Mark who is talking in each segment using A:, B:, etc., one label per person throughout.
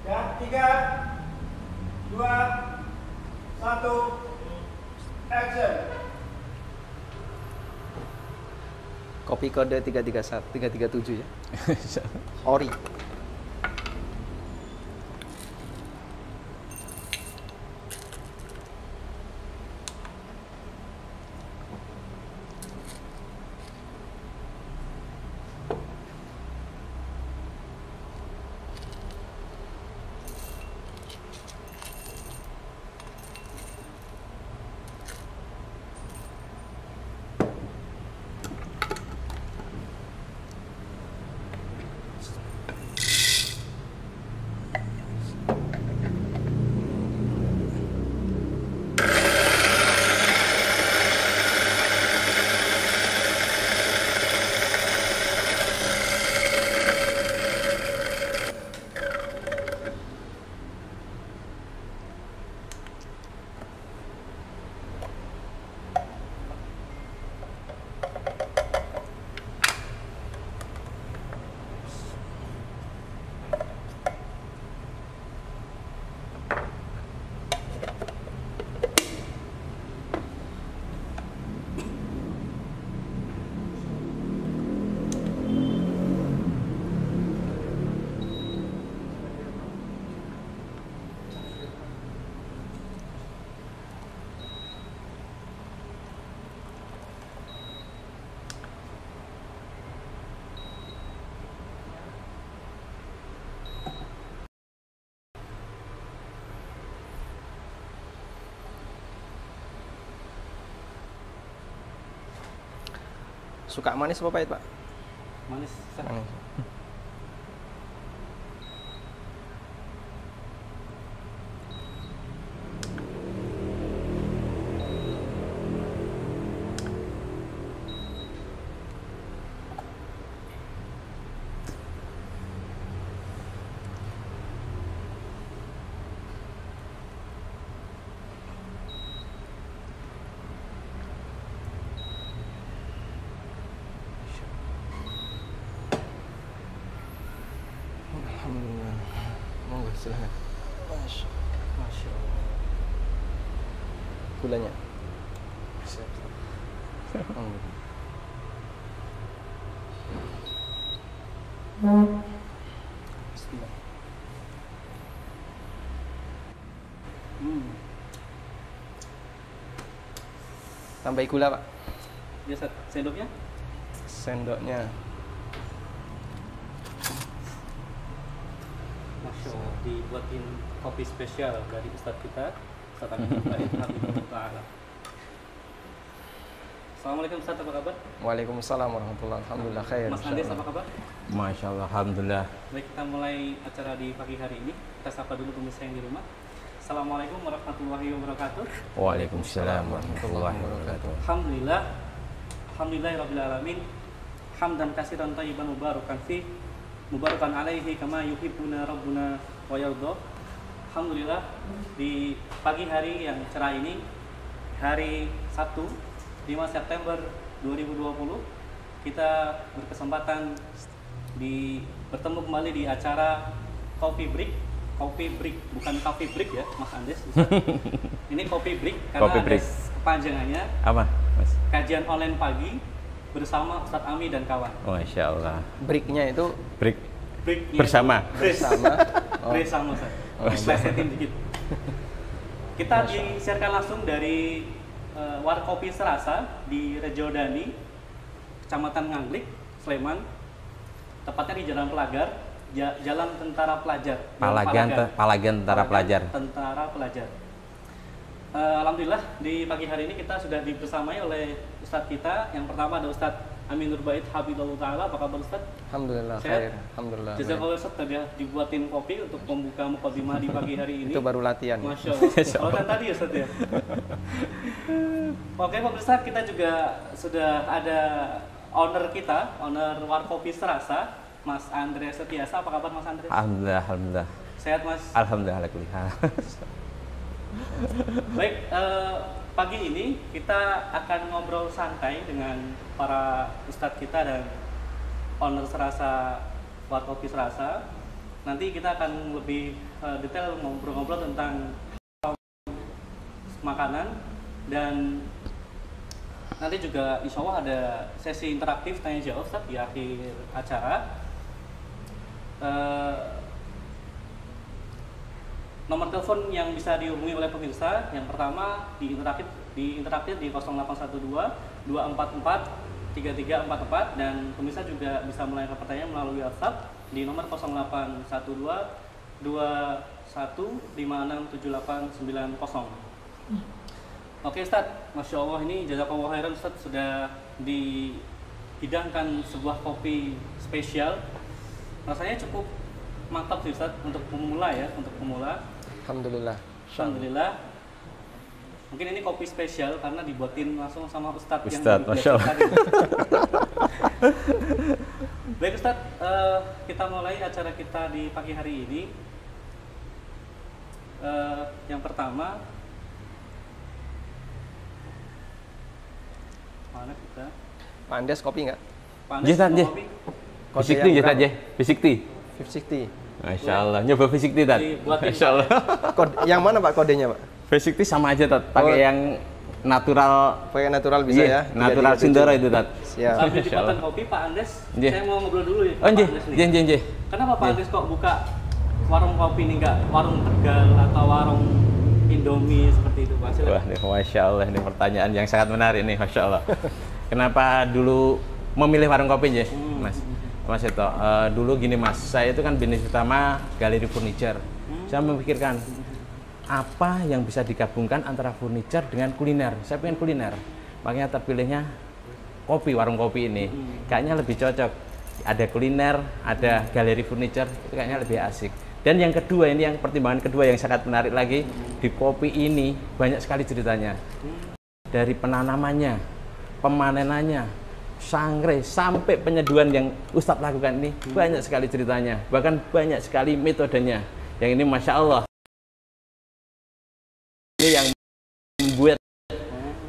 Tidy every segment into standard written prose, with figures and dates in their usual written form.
A: Ya, 3, 2, 1, action.
B: Kopi kode 337 ya. Ori. Suka manis apa pahit, Pak?
C: Manis.
B: Manis. Alhamdulillah. Monggo silakan.
C: Masya Allah.
B: Gulanya.
C: Siap.
B: Monggo.
C: Bismillah.
B: Tambah gula, Pak.
C: Biasa sendoknya?
B: Sendoknya.
C: Masya Allah, dibuatin kopi spesial dari Ustadz kita, Ustadz Amin Baik, Habibullah Ta'ala. Assalamualaikum Ustadz, apa kabar?
B: Waalaikumsalam warahmatullahi wabarakatuh. Alhamdulillah khair.
C: Mas Andes, apa kabar?
D: Masya Allah, Alhamdulillah.
C: Baik, kita mulai acara di pagi hari ini. Kita sapa dulu pemirsa yang di rumah. Assalamualaikum warahmatullahi wabarakatuh.
D: Waalaikumsalam warahmatullahi wabarakatuh.
C: Alhamdulillah, alhamdulillahirabbil alamin. Hamdan katsiran thayyiban mubarakan fi, mubarakan alaihi kama yuhibbuna rabbuna wa yarda. Alhamdulillah, di pagi hari yang cerah ini, hari Sabtu 5 September 2020, kita berkesempatan bertemu kembali di acara Coffee Break. Coffee Break, bukan Coffee Break ya, Mas Andes. Ini Coffee Break karena
D: Coffee break.
C: ada kepanjangannya
D: Apa, Mas?
C: kajian online pagi bersama Ustadz Ami dan kawan.
D: Masya Allah.
B: Breaknya itu
D: Break
C: Breaknya
D: bersama.
B: bersama. Oh.
C: Bersama Ustadz. Plesetin dikit. Kita disiarkan langsung dari Warkopi Serasa di Rejodani, Kecamatan Nganglik, Sleman. Tepatnya di Jalan Pelagar, Jalan Tentara Pelajar.
D: Palagan Tentara Pelajar.
C: Tentara Pelajar. Alhamdulillah di pagi hari ini kita sudah dibersamai oleh Ustadz kita. Yang pertama ada Ustadz Amin Nurbait Habibullah Ta'ala. Apa kabar Ustadz?
B: Alhamdulillah
C: Sehat?
B: khair. Alhamdulillah.
C: Jazakallah Ustadz, tadi ya dibuatin kopi untuk membuka mukadimah di pagi hari ini.
B: Itu baru latihan.
C: Masya Allah. Kalau kan tadi ya Ustadz ya. Oke pemirsa, kita juga sudah ada owner kita, owner Warkopi Serasa, Mas Andreas Setiasa. Apa kabar Mas Andreas?
D: Alhamdulillah, Alhamdulillah.
C: Sehat Mas?
D: Alhamdulillah, alhamdulillah.
C: Baik, pagi ini kita akan ngobrol santai dengan para ustadz kita dan owner Serasa, Warkopi Serasa. nanti kita akan lebih detail ngobrol-ngobrol tentang makanan, dan nanti juga insya Allah ada sesi interaktif tanya jawab Ustaz di akhir acara. Nomor telepon yang bisa dihubungi oleh pemirsa yang pertama di interaktif di 0812 244 3344, dan pemirsa juga bisa melayangkan pertanyaan melalui WhatsApp di nomor 0812 21567890. Oke Ustaz, Masya Allah, ini jazakallah khairan Ustaz, sudah dihidangkan sebuah kopi spesial. Rasanya cukup mantap sih Ustaz untuk pemula ya, untuk pemula.
B: Alhamdulillah.
C: Alhamdulillah. Mungkin ini kopi spesial karena dibuatin langsung sama Ustadz yang
D: Masya Allah.
C: Baik Ustadz, kita mulai acara kita di pagi hari ini. Yang pertama, mana kita?
B: Pak Andes kopi nggak?
C: Pak Andes mau kopi?
D: Fisikti ya tadi, fisikti.
B: 560.
D: Masya Allah, nyoba fisikti tadi.
C: Dibuatin,
D: Masya Allah.
B: Yang mana Pak kodenya Pak?
D: Fisikti sama aja tat, pakai yang natural.
B: Pakai natural bisa ya?
D: Natural Sindoro itu tat.
B: Siap.
C: Sambil dibuatkan kopi, Pak Andes, saya mau ngobrol dulu ya.
D: Oh,
C: Pak Andes nih.
D: nje.
C: Kenapa Pak Andes kok buka warung kopi ini, nggak warung Tegal atau warung Indomie seperti itu Pak?
D: Wah, nih, Masya Allah, ini pertanyaan yang sangat menarik nih, Masya Allah. Kenapa dulu memilih warung kopi ya, Mas Eto? Dulu gini Mas, saya itu kan bisnis utama galeri furniture. Saya memikirkan apa yang bisa digabungkan antara furniture dengan kuliner. Saya pengen kuliner, makanya terpilihnya kopi, warung kopi ini. Kayaknya lebih cocok. Ada kuliner, ada galeri furniture, itu kayaknya lebih asik. Dan yang kedua, ini yang pertimbangan kedua yang sangat menarik lagi, di kopi ini banyak sekali ceritanya. Dari penanamannya, pemanenannya, sangrai, sampai penyeduhan yang Ustadz lakukan ini, banyak sekali ceritanya. Bahkan banyak sekali metodenya. Yang ini Masya Allah. Ini yang membuat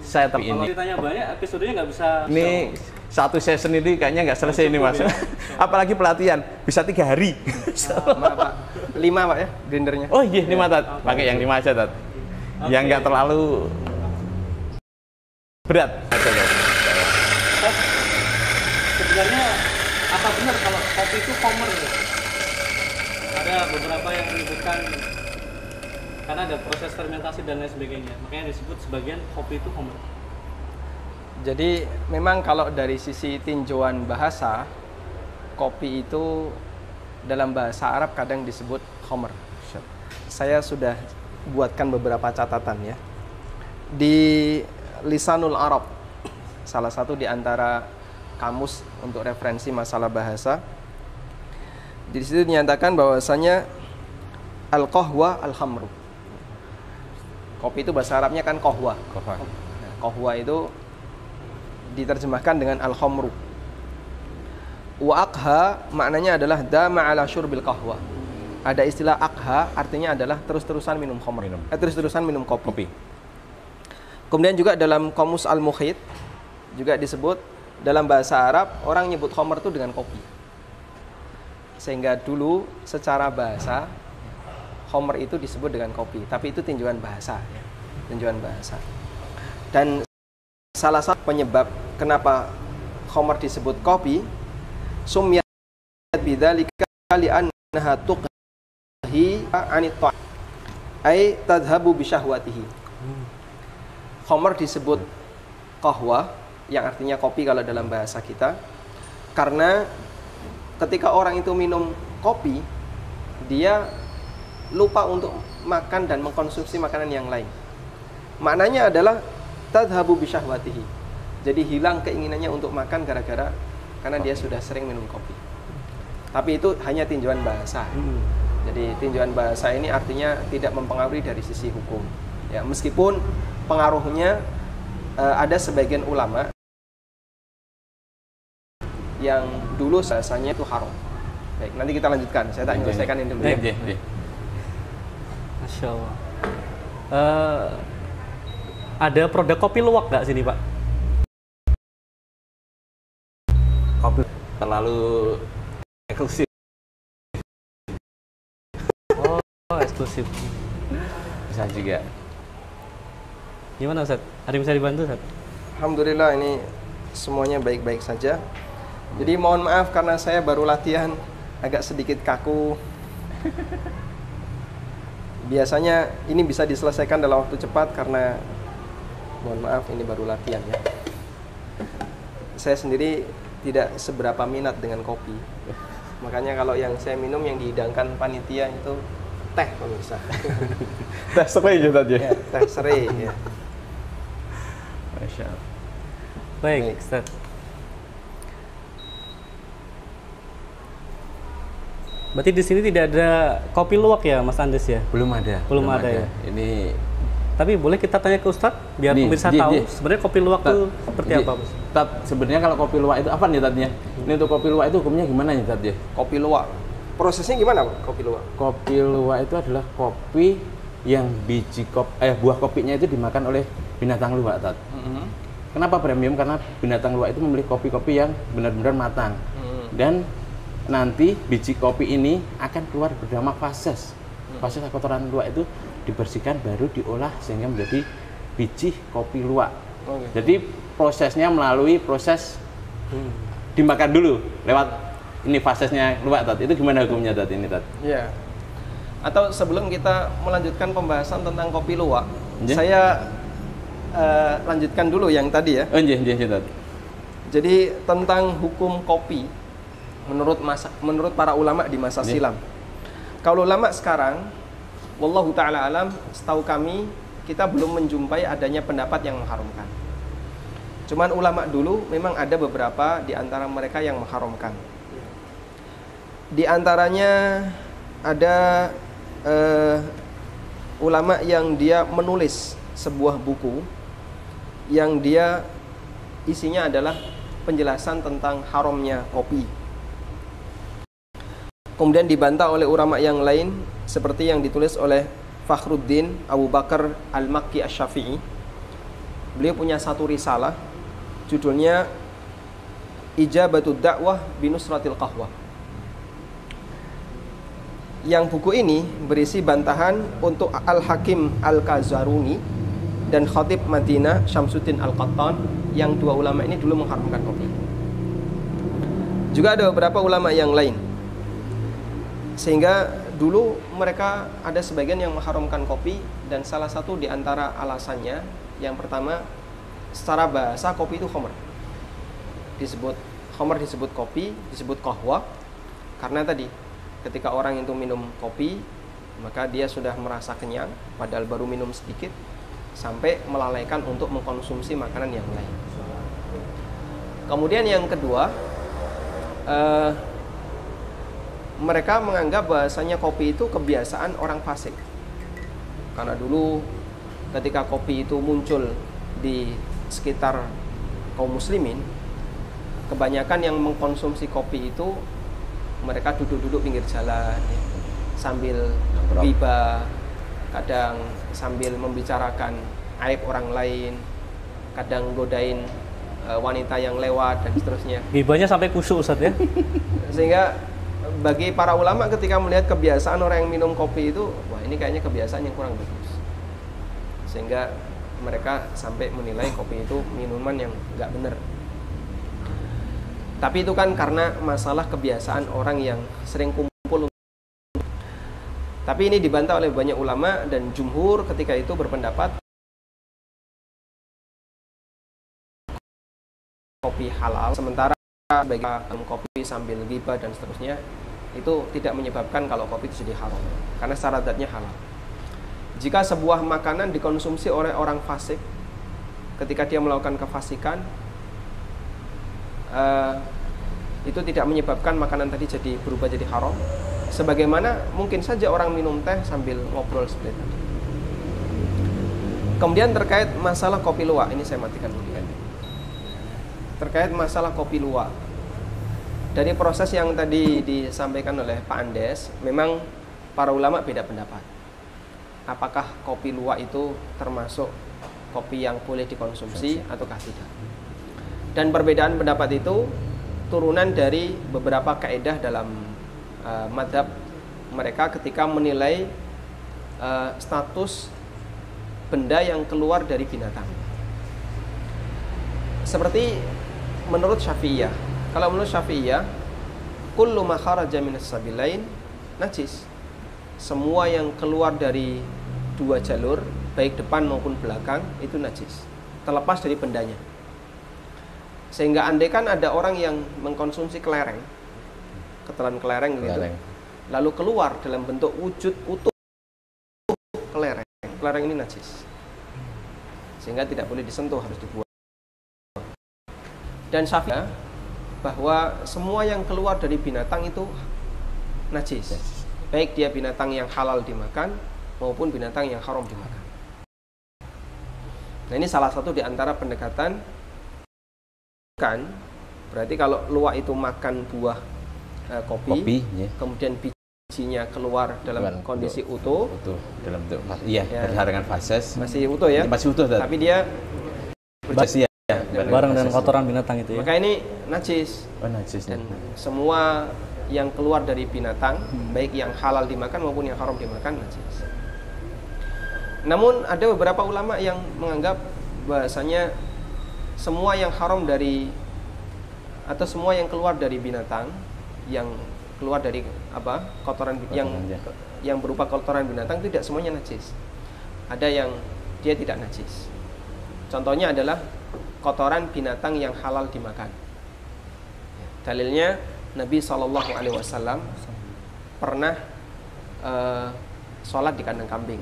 D: saya
C: Kalau ceritanya banyak, episodenya nggak bisa.
D: Ini satu session ini kayaknya nggak selesai ini Mas. Apalagi pelatihan, bisa 3 hari.
B: Pak. 5 Pak ya, blendernya.
D: Oh iya, 5 tat. Pakai yang 5 aja tat. Yang nggak terlalu berat.
C: Sebenarnya apa benar kalau kopi itu homer? Ada beberapa yang menyebutkan karena ada proses fermentasi dan lain sebagainya, makanya disebut sebagian kopi itu homer.
B: Jadi memang kalau dari sisi tinjauan bahasa, kopi itu dalam bahasa Arab kadang disebut homer. Saya sudah buatkan beberapa catatan ya. Di Lisanul Arab, salah satu di antara kamus untuk referensi masalah bahasa, di situ dinyatakan bahwasanya al-qahwa al-hamru. Kopi itu bahasa Arabnya kan qahwa. Nah, qahwa itu diterjemahkan dengan al-khamru. Wa aqha maknanya adalah dama ala syurbil qahwa. Ada istilah aqha artinya adalah terus-terusan minum khamr. Terus-terusan minum kopi. Kemudian juga dalam Qamus Al-Mukhit juga disebut dalam bahasa Arab orang nyebut khamr itu dengan kopi. Sehingga dulu secara bahasa khamr itu disebut dengan kopi, tapi itu tinjauan bahasa ya. Tinjauan bahasa. Dan salah satu penyebab kenapa khamr disebut kopi, sumiyat bidzalika li'annaha tuqhi 'anit ta' ay tadhhabu bi syahwatihi. Khamr disebut qahwa yang artinya kopi kalau dalam bahasa kita, karena ketika orang itu minum kopi dia lupa untuk makan dan mengkonsumsi makanan yang lain. Maknanya adalah tadhabu bi syahwatihi. Jadi hilang keinginannya untuk makan karena dia sudah sering minum kopi. Tapi itu hanya tinjauan bahasa. Jadi tinjauan bahasa ini artinya tidak mempengaruhi dari sisi hukum. Ya, meskipun pengaruhnya ada sebagian ulama yang dulu bahasanya itu haram. Baik, nanti kita lanjutkan. Saya tak menyelesaikan ini dulu. Ya.
C: Masya Allah. Ada produk kopi luwak nggak sini Pak?
D: Kopi terlalu eksklusif.
C: eksklusif.
D: Bisa juga.
C: Gimana Ustaz? Ada yang bisa dibantu Ustaz?
B: Alhamdulillah ini semuanya baik-baik saja. Jadi mohon maaf karena saya baru latihan agak sedikit kaku. Biasanya ini bisa diselesaikan dalam waktu cepat karena mohon maaf ini baru latihan ya. Saya sendiri tidak seberapa minat dengan kopi. Makanya kalau yang saya minum yang dihidangkan panitia itu teh pemirsa.
D: Teh serai juga tadi.
B: Ya, teh serai ya.
D: Masya Allah.
C: Baik, Ustaz. Berarti di sini tidak ada kopi luwak ya, Mas Andes ya?
D: Belum ada.
C: Belum ada ya?
D: Ini
C: Tapi boleh kita tanya ke Ustadz biar
D: Nih,
C: pemirsa
D: Ji,
C: tahu
D: Ji.
C: sebenarnya kopi luwak itu seperti apa, Mas?
D: Tat, sebenarnya kalau kopi luwak itu apa nih Tatnya? Ini untuk kopi luwak itu hukumnya gimana nih Tat ya?
B: Kopi luwak. Prosesnya gimana, Pak? Kopi luwak?
D: Kopi luwak itu adalah kopi yang buah kopinya itu dimakan oleh binatang luwak, Tat. Kenapa premium? Karena binatang luwak itu memilih kopi-kopi yang benar-benar matang. Dan nanti biji kopi ini akan keluar bernama fases. Fases kotoran luwak itu dibersihkan baru diolah sehingga menjadi biji kopi luwak. Jadi prosesnya melalui proses dimakan dulu lewat ini fasesnya luwak, Tat. Itu gimana hukumnya, Tat, ini, Tat?
B: Iya. Atau sebelum kita melanjutkan pembahasan tentang kopi luwak,
D: Iya.
B: saya lanjutkan dulu yang tadi ya.
D: Oh, iya, Tat.
B: Jadi tentang hukum kopi menurut para ulama di masa
D: Iya.
B: silam. Kalau ulama sekarang, wallahu taala alam, setahu kami kita belum menjumpai adanya pendapat yang mengharamkan. Cuman ulama dulu memang ada beberapa di antara mereka yang mengharamkan. Di antaranya ada ulama yang dia menulis sebuah buku yang dia isinya adalah penjelasan tentang haramnya kopi. Kemudian dibantah oleh ulama yang lain seperti yang ditulis oleh Fakhruddin Abu Bakar Al-Makki Asy-Syafi'i. Beliau punya satu risalah judulnya Ijabatud Da'wah Binusratil Qahwah. Yang buku ini berisi bantahan untuk Al-Hakim Al-Kazaruni dan Khatib Madinah Syamsuddin Al-Qattan, yang dua ulama ini dulu mengharamkan kopi. Juga ada beberapa ulama yang lain. Sehingga dulu mereka ada sebagian yang mengharamkan kopi, dan salah satu di antara alasannya, yang pertama, secara bahasa kopi itu khamr. Khamr disebut kopi, disebut qahwa, karena tadi ketika orang itu minum kopi, maka dia sudah merasa kenyang, padahal baru minum sedikit, sampai melalaikan untuk mengkonsumsi makanan yang lain. Kemudian yang kedua, mereka menganggap bahasanya kopi itu kebiasaan orang fasik. Karena dulu ketika kopi itu muncul di sekitar kaum muslimin, kebanyakan yang mengkonsumsi kopi itu mereka duduk-duduk pinggir jalan ya, sambil riba, kadang sambil membicarakan aib orang lain, kadang godain wanita yang lewat dan seterusnya.
C: Gibahnya sampai kusuk, Ustaz ya.
B: Sehingga bagi para ulama ketika melihat kebiasaan orang yang minum kopi itu, wah ini kayaknya kebiasaan yang kurang bagus. Sehingga mereka sampai menilai kopi itu minuman yang nggak benar. Tapi itu kan karena masalah kebiasaan orang yang sering kumpul. Tapi ini dibantah oleh banyak ulama, dan jumhur ketika itu berpendapat kopi halal, sementara bagi kopi sambil ghibah dan seterusnya itu tidak menyebabkan kalau kopi itu jadi haram, karena secara zatnya halal. Jika sebuah makanan dikonsumsi oleh orang fasik ketika dia melakukan kefasikan, itu tidak menyebabkan makanan tadi jadi berubah jadi haram. Sebagaimana mungkin saja orang minum teh sambil ngobrol seperti tadi. Kemudian terkait masalah kopi luwak, ini saya matikan dulu kan. Terkait masalah kopi luwak, dari proses yang tadi disampaikan oleh Pak Andes, memang para ulama beda pendapat. Apakah kopi luwak itu termasuk kopi yang boleh dikonsumsi ataukah tidak? Dan perbedaan pendapat itu turunan dari beberapa kaidah dalam madhab mereka ketika menilai status benda yang keluar dari binatang. Seperti menurut Syafi'iyah. Kalau menurut Syafi'iyah, kullu ma kharaja minas sabilain najis. Semua yang keluar dari dua jalur, baik depan maupun belakang, itu najis, terlepas dari bendanya. Sehingga andaikan ada orang yang mengkonsumsi kelereng, ketelan kelereng gitu, lalu keluar dalam bentuk wujud utuh kelereng ini najis, sehingga tidak boleh disentuh, harus dibuang. Dan Syafi'iyah bahwa semua yang keluar dari binatang itu najis, baik dia binatang yang halal dimakan maupun binatang yang haram dimakan. Nah, ini salah satu di antara pendekatan. Kan berarti kalau luwak itu makan buah kopi ya. Kemudian bijinya keluar dalam kondisi utuh
D: dalam bentuk ya, berdasarkan fases
B: masih utuh ya,
D: masih utuh,
B: tapi dia
D: masih ya,
C: bareng dengan kotoran binatang itu ya.
B: Maka ini najis.
D: Najis.
B: Dan semua yang keluar dari binatang, baik yang halal dimakan maupun yang haram dimakan, najis. Namun ada beberapa ulama yang menganggap bahasanya semua yang haram dari atau semua yang keluar dari binatang, yang keluar dari kotoran yang berupa kotoran binatang, tidak semuanya najis. Ada yang dia tidak najis. Contohnya adalah kotoran binatang yang halal dimakan. Dalilnya Nabi SAW pernah sholat di kandang kambing,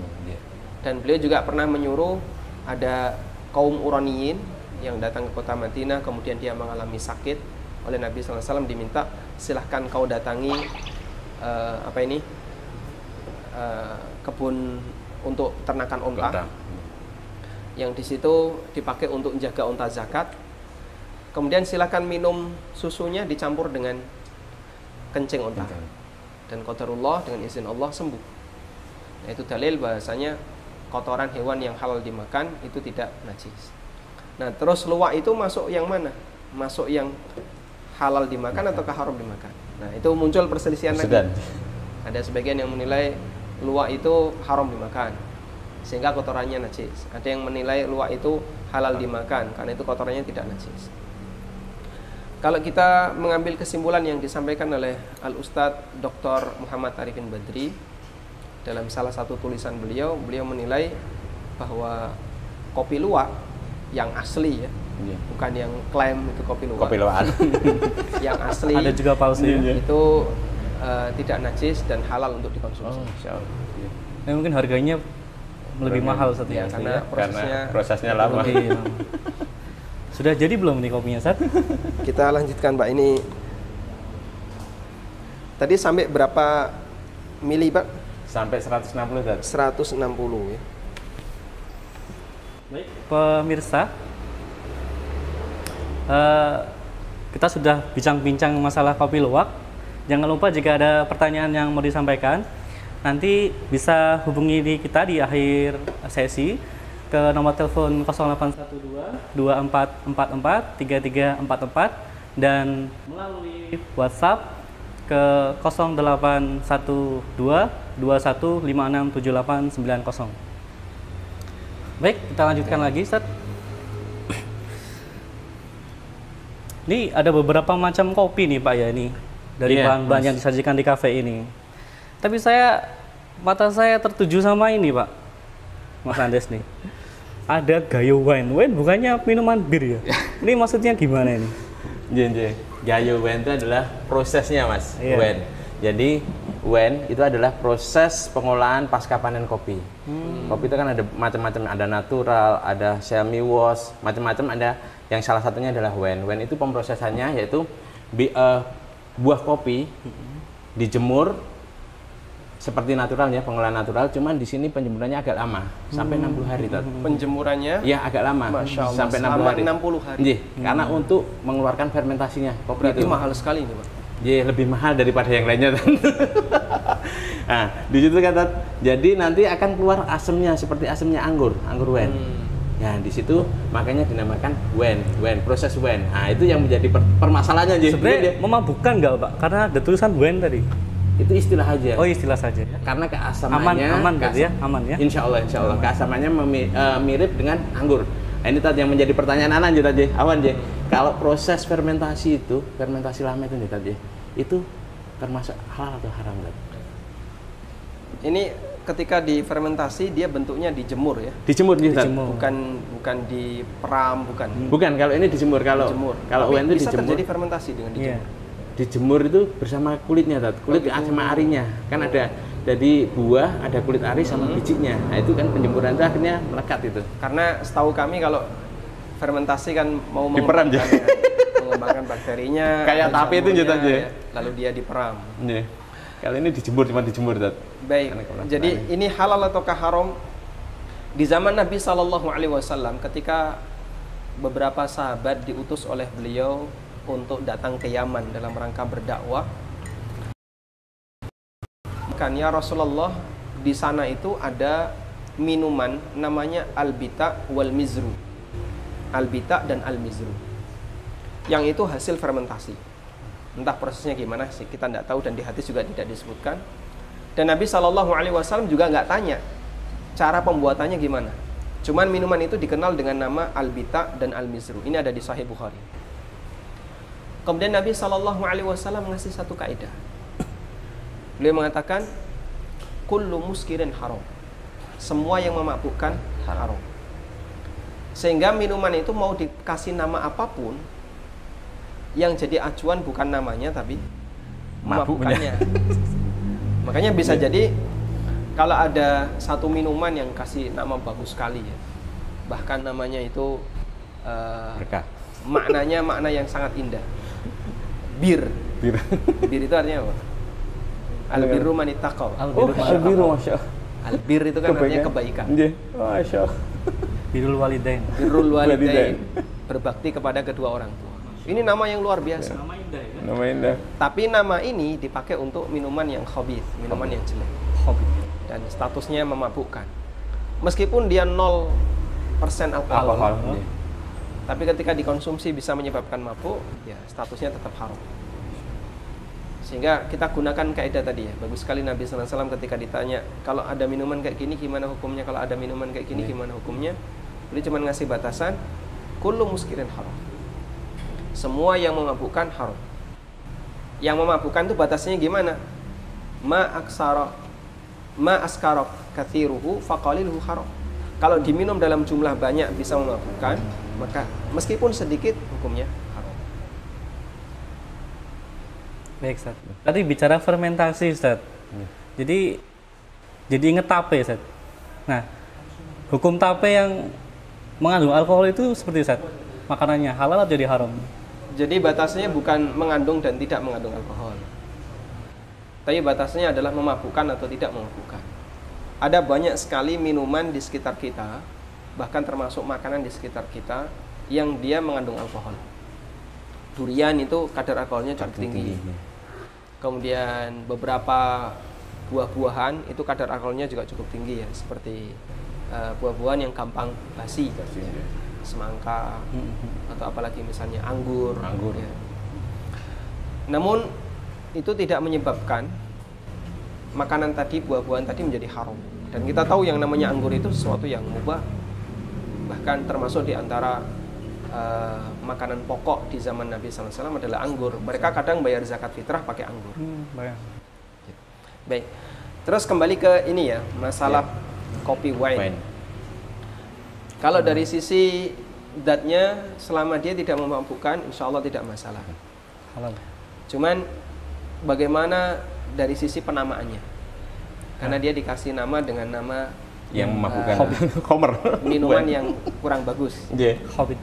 B: dan beliau juga pernah menyuruh ada kaum Uraniyin yang datang ke kota Madinah, kemudian dia mengalami sakit, oleh Nabi SAW diminta silahkan kau datangi kebun untuk ternakan unta, yang di situ dipakai untuk menjaga unta zakat. Kemudian silahkan minum susunya dicampur dengan kencing unta, dan qadarullah dengan izin Allah sembuh. Nah, itu dalil bahasanya kotoran hewan yang halal dimakan itu tidak najis. Nah, terus luwak itu masuk yang mana? Masuk yang halal dimakan atau haram dimakan? Nah, itu muncul perselisihan lagi. Ada sebagian yang menilai luwak itu haram dimakan, sehingga kotorannya najis. Ada yang menilai luwak itu halal dimakan, karena itu kotorannya tidak najis. Kalau kita mengambil kesimpulan yang disampaikan oleh Al-Ustadz Dr. Muhammad Arifin Badri dalam salah satu tulisan beliau menilai bahwa kopi luwak yang asli ya, bukan yang klaim itu kopi luwak. Yang asli
C: ada juga palsu
B: itu tidak najis dan halal untuk dikonsumsi.
C: Nah, mungkin harganya lebih mahal
B: ya, karena
D: prosesnya lama.
C: Sudah jadi belum nih kopinya, Sat?
B: Kita lanjutkan, Pak. Ini tadi sampai berapa mili, Pak?
D: Sampai 160, Sat.
B: 160 ya.
C: Baik, pemirsa, kita sudah bincang-bincang masalah kopi luwak. Jangan lupa jika ada pertanyaan yang mau disampaikan, nanti bisa hubungi kita di akhir sesi ke nomor telepon 0812 2444 3344 dan melalui WhatsApp ke 0812 21567890. Baik, kita lanjutkan lagi, Ustaz. Ini ada beberapa macam kopi nih, Pak, ya, ini dari bahan-bahan yang disajikan di kafe ini. Tapi mata saya tertuju sama ini, Pak, Mas Andes nih. Ada Gayo Wine. Wine bukannya minuman bir ya? Ini maksudnya gimana ini?
D: Gayo Wine itu adalah prosesnya, Mas. Wine. Jadi wine itu adalah proses pengolahan pasca panen kopi. Kopi itu kan ada macam-macam, ada natural, ada semi wash, macam-macam ada. Yang salah satunya adalah wine. Wine itu pemrosesannya yaitu buah kopi dijemur seperti naturalnya, pengolahan natural, cuman di sini penjemurannya agak lama, sampai 60 hari.
B: Penjemurannya?
D: Ya, agak lama.
B: Masya Allah,
D: sampai 60 hari.
B: 60 hari.
D: Karena untuk mengeluarkan fermentasinya kopi.
B: Berarti
D: itu
B: mahal sekali ini, Pak.
D: Lebih mahal daripada yang lainnya. Nah, di situ kan, jadi nanti akan keluar asemnya seperti asemnya anggur wine. Ya, di situ makanya dinamakan wine, proses wine. Nah, itu yang menjadi permasalahannya.
C: Sebenarnya memabukkan nggak, Pak? Karena ada tulisan wine tadi.
D: itu istilah aja.
C: Oh, istilah saja.
D: Karena keasamannya
C: Aman berarti ya? Aman ya?
D: Insya Allah keasamannya mirip dengan anggur. Nah, ini tadi yang menjadi pertanyaan Anan tadi, Awan je. Kalau proses fermentasi itu, fermentasi lama itu nih tadi, itu termasuk halal atau haram kan?
B: Ini ketika difermentasi dia bentuknya dijemur ya.
D: Dijemur nih,
B: Bukan diperam, bukan.
D: Bukan, kalau ini dijemur. Kalau Awan itu
B: bisa
D: dijemur.
B: terjadi fermentasi dengan dijemur.
D: Dijemur itu bersama kulitnya, kulit sama arinya. Kan ada jadi buah, ada kulit ari sama bijinya. Nah, itu kan penjemuran itu akhirnya melekat itu.
B: Karena setahu kami kalau fermentasi kan mau
D: diperam aja.
B: Mengembangkan bakterinya.
D: Kayak tape itu aja.
B: Lalu dia diperam.
D: Iya. Kali ini cuma dijemur, Tat.
B: Baik. Jadi ini halal ataukah haram? Di zaman Nabi SAW ketika beberapa sahabat diutus oleh beliau untuk datang ke Yaman dalam rangka berdakwah. Kan ya Rasulullah, di sana itu ada minuman namanya albita wal mizru. Albita dan al mizru. Yang itu hasil fermentasi. Entah prosesnya gimana sih, kita tidak tahu dan di hadis juga tidak disebutkan. Dan Nabi SAW juga nggak tanya cara pembuatannya gimana. Cuman minuman itu dikenal dengan nama albita dan al mizru. Ini ada di Sahih Bukhari. Kemudian Nabi SAW ngasih satu kaidah. Beliau mengatakan, kullu muskirin haram. Semua yang memabukkan haram. Sehingga minuman itu mau dikasih nama apapun, yang jadi acuan bukan namanya tapi memabukkannya. Makanya bisa jadi kalau ada satu minuman yang kasih nama bagus sekali ya, bahkan namanya itu maknanya makna yang sangat indah. Bir itu artinya apa? Al-birru man ittaqaw.
D: Al-birru, Masya Allah.
B: Al-bir itu kan artinya kebaikan.
D: Masya Allah.
C: Birrul walidain.
B: Birrul walidain. Berbakti kepada kedua orang tua. Ini nama yang luar biasa.
C: Nama indah ya.
D: Nama indah.
B: Tapi nama ini dipakai untuk minuman yang khabith, minuman yang jelek. Dan statusnya memabukkan. Meskipun dia 0% alkohol. Tapi ketika dikonsumsi bisa menyebabkan mabuk, ya statusnya tetap haram. Sehingga kita gunakan kaidah tadi ya. Bagus sekali Nabi SAW ketika ditanya, kalau ada minuman kayak gini gimana hukumnya? Kalau ada minuman kayak gini gimana hukumnya? Beliau cuma ngasih batasan, kullu muskirin haram. Semua yang memabukkan haram. Yang memabukkan itu batasnya gimana? Ma askara kathiruhu faqaliluhu haram. Kalau diminum dalam jumlah banyak bisa memabukkan, maka meskipun sedikit hukumnya haram.
C: Baik, Ustaz. Tadi bicara fermentasi, Ustaz. Jadi inget tape, Ustaz. Nah, hukum tape yang mengandung alkohol itu seperti, Ustaz, makanannya halal atau jadi haram?
B: Jadi batasnya bukan mengandung dan tidak mengandung alkohol. Tapi batasnya adalah memabukkan atau tidak memabukkan. Ada banyak sekali minuman di sekitar kita, bahkan termasuk makanan di sekitar kita yang dia mengandung alkohol. Durian itu kadar alkoholnya cukup tinggi. Kemudian beberapa buah-buahan itu kadar alkoholnya juga cukup tinggi ya, seperti buah-buahan yang gampang basi, semangka atau apalagi misalnya anggur. Ya. Namun itu tidak menyebabkan makanan tadi, buah-buahan tadi menjadi haram. Dan kita tahu yang namanya anggur itu sesuatu yang mubah, bahkan termasuk di antara makanan pokok di zaman Nabi SAW adalah anggur. Mereka kadang bayar zakat fitrah pakai anggur. Baik. Terus kembali ke ini ya, masalah kopi wine. Kalau dari sisi zatnya, selama dia tidak memabukkan, insya Allah tidak masalah.
C: Halal.
B: Cuman bagaimana dari sisi penamaannya? Karena dia dikasih nama dengan nama
D: yang memabukkan, Homer,
B: minuman yang kurang bagus.
C: Hobbit.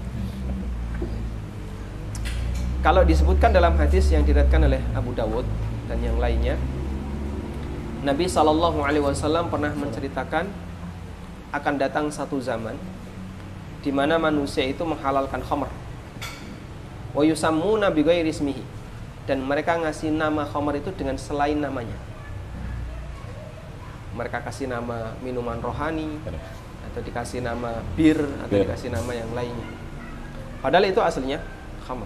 B: Kalau disebutkan dalam hadis yang diriwayatkan oleh Abu Dawud dan yang lainnya, Nabi SAW pernah menceritakan akan datang satu zaman di mana manusia itu menghalalkan khamr. Wa yusammuna bi ghairi ismihi, dan mereka ngasih nama khamr itu dengan selain namanya. Mereka kasih nama minuman rohani, atau dikasih nama bir, atau dikasih nama yang lainnya. Padahal itu aslinya khamr.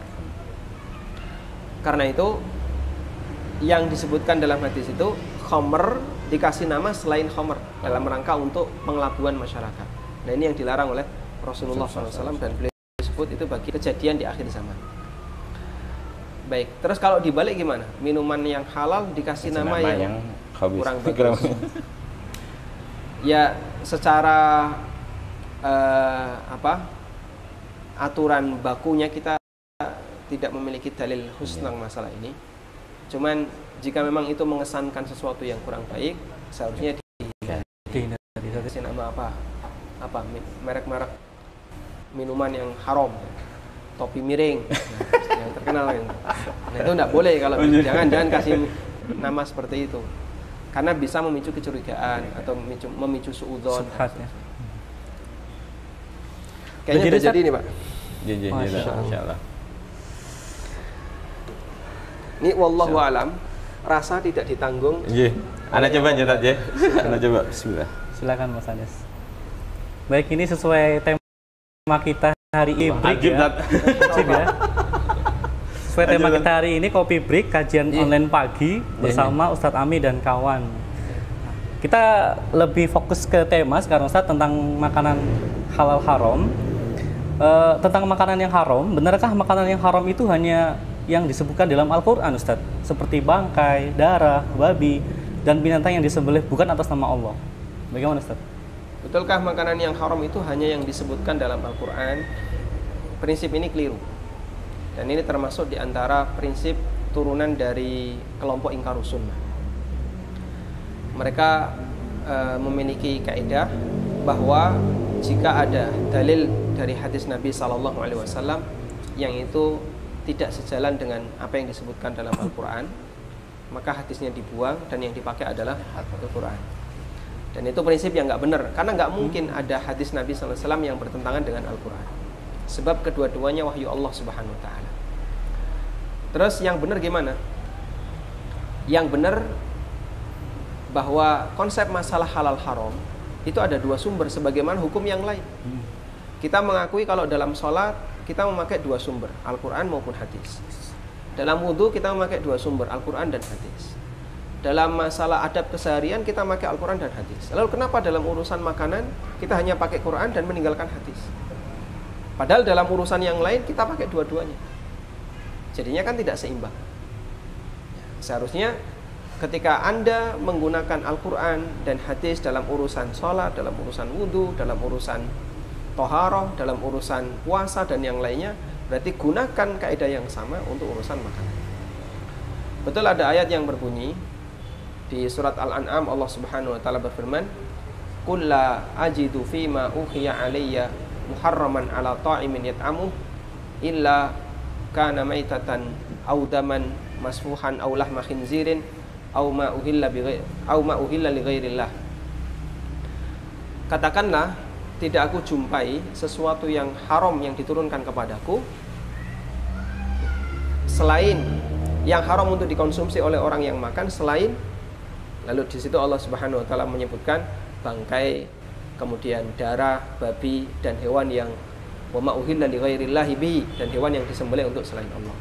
B: Karena itu yang disebutkan dalam hadis itu khamr dikasih nama selain khamr dalam rangka untuk pengelabuan masyarakat. Nah ini yang dilarang oleh Rasulullah SAW dan beliau sebut itu bagi kejadian di akhir zaman. Baik, terus kalau dibalik gimana? Minuman yang halal dikasih nama yang kurang bagus. Ya secara aturan bakunya kita tidak memiliki dalil khusus tentang masalah ini. Cuman jika memang itu mengesankan sesuatu yang kurang baik, seharusnya dikasih nama apa merek-merek minuman yang haram, topi miring, yang terkenal gitu. Nah itu tidak boleh kalau jangan kasih nama seperti itu, karena bisa memicu kecurigaan atau memicu suudzon. Kayaknya udah jadi nih Pak.
D: Insyaallah.
B: Ini wallahu alam, rasa tidak ditanggung.
D: Nggih. Ana coba nyetat ya. Ana coba bismillah.
C: Silakan Mas Anes. Baik, ini sesuai tema kita hari ini break ya. Sesuai tema kita hari ini Kopi Break, kajian online pagi bersama Ustadz Ami dan kawan. Kita lebih fokus ke tema sekarang Ustadz tentang makanan halal haram. Tentang makanan yang haram, benarkah makanan yang haram itu hanya yang disebutkan dalam Al-Quran Ustadz? Seperti bangkai, darah, babi, dan binatang yang disembelih bukan atas nama Allah. Bagaimana Ustadz?
B: Betulkah makanan yang haram itu hanya yang disebutkan dalam Al-Quran? Prinsip ini keliru. Dan ini termasuk di antara prinsip turunan dari kelompok Ingkarus Sunnah. Mereka memiliki kaidah bahwa jika ada dalil dari hadis Nabi SAW yang itu tidak sejalan dengan apa yang disebutkan dalam Al-Quran, maka hadisnya dibuang dan yang dipakai adalah Al-Quran. Dan itu prinsip yang nggak benar, karena nggak mungkin ada hadis Nabi SAW yang bertentangan dengan Al-Quran, sebab kedua-duanya wahyu Allah Subhanahu Wa Taala. Terus yang benar gimana? Yang benar bahwa konsep masalah halal haram itu ada dua sumber sebagaimana hukum yang lain. Kita mengakui kalau dalam sholat kita memakai dua sumber, Al-Quran maupun hadis. Dalam wudhu kita memakai dua sumber, Al-Quran dan hadis. Dalam masalah adab keseharian kita memakai Al-Quran dan hadis. Lalu kenapa dalam urusan makanan kita hanya pakai Quran dan meninggalkan hadis? Padahal dalam urusan yang lain kita pakai dua-duanya. Jadinya kan tidak seimbang. Seharusnya ketika Anda menggunakan Al-Quran dan hadis dalam urusan sholat, dalam urusan wudhu, dalam urusan toharoh, dalam urusan puasa dan yang lainnya, berarti gunakan kaidah yang sama untuk urusan makanan. Betul ada ayat yang berbunyi di surat Al-An'am, Allah Subhanahu Wa Taala berfirman, "Qul la ajidu fima uhiya alayya muharraman ala ta'imin yat'amuh illa kana maitatan aw daman masfuhan aw lahma khinzirin aw ma uhilla li ghairillah." Katakanlah, tidak aku jumpai sesuatu yang haram yang diturunkan kepadaku selain yang haram untuk dikonsumsi oleh orang yang makan, selain, lalu di situ Allah Subhanahu Wa Taala menyebutkan bangkai, kemudian darah babi dan hewan yang wa ma uhilla li ghairillahi bihi, dan hewan yang disembelih untuk selain Allah.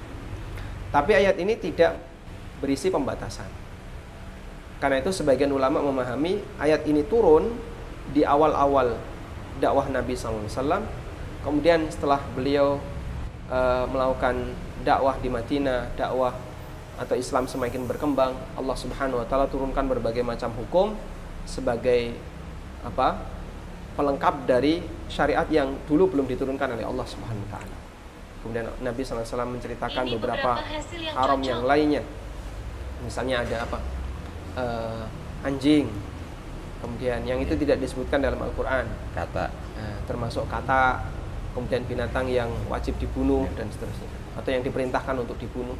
B: Tapi ayat ini tidak berisi pembatasan. Karena itu sebagian ulama memahami ayat ini turun di awal-awal dakwah Nabi SAW. Kemudian setelah beliau melakukan dakwah di Madinah, dakwah atau Islam semakin berkembang, Allah Subhanahu Wa Taala turunkan berbagai macam hukum sebagai pelengkap dari syariat yang dulu belum diturunkan oleh Allah Subhanahu Wa Taala. Kemudian Nabi SAW menceritakan beberapa haram yang lainnya. Misalnya ada anjing, kemudian yang itu tidak disebutkan dalam Al-Quran,
D: Kata.
B: termasuk kata, kemudian binatang yang wajib dibunuh dan seterusnya, atau yang diperintahkan untuk dibunuh.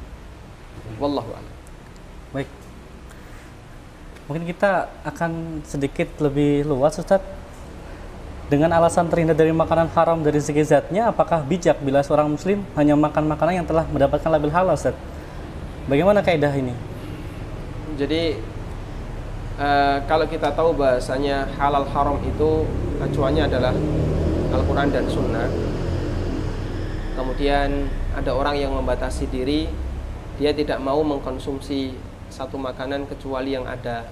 B: Wallahu a'lam.
C: Baik. Mungkin kita akan sedikit lebih luas Ustaz. Dengan alasan terhindar dari makanan haram dari segi zatnya, apakah bijak bila seorang muslim hanya makan makanan yang telah mendapatkan label halal Ustaz? Bagaimana kaidah ini?
B: Jadi kalau kita tahu bahasanya halal haram itu acuannya adalah Al-Quran dan Sunnah. Kemudian ada orang yang membatasi diri, dia tidak mau mengkonsumsi satu makanan kecuali yang ada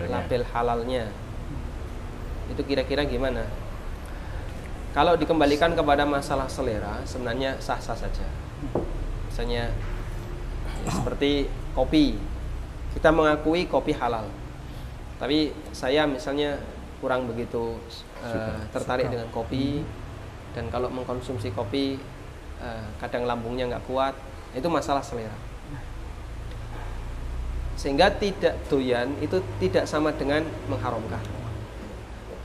B: label halalnya. Itu kira-kira gimana? Kalau dikembalikan kepada masalah selera, sebenarnya sah-sah saja. Misalnya seperti kopi, kita mengakui kopi halal, tapi saya misalnya kurang begitu tertarik dengan kopi, dan kalau mengkonsumsi kopi kadang lambungnya nggak kuat, itu masalah selera. Sehingga tidak doyan itu tidak sama dengan mengharamkan.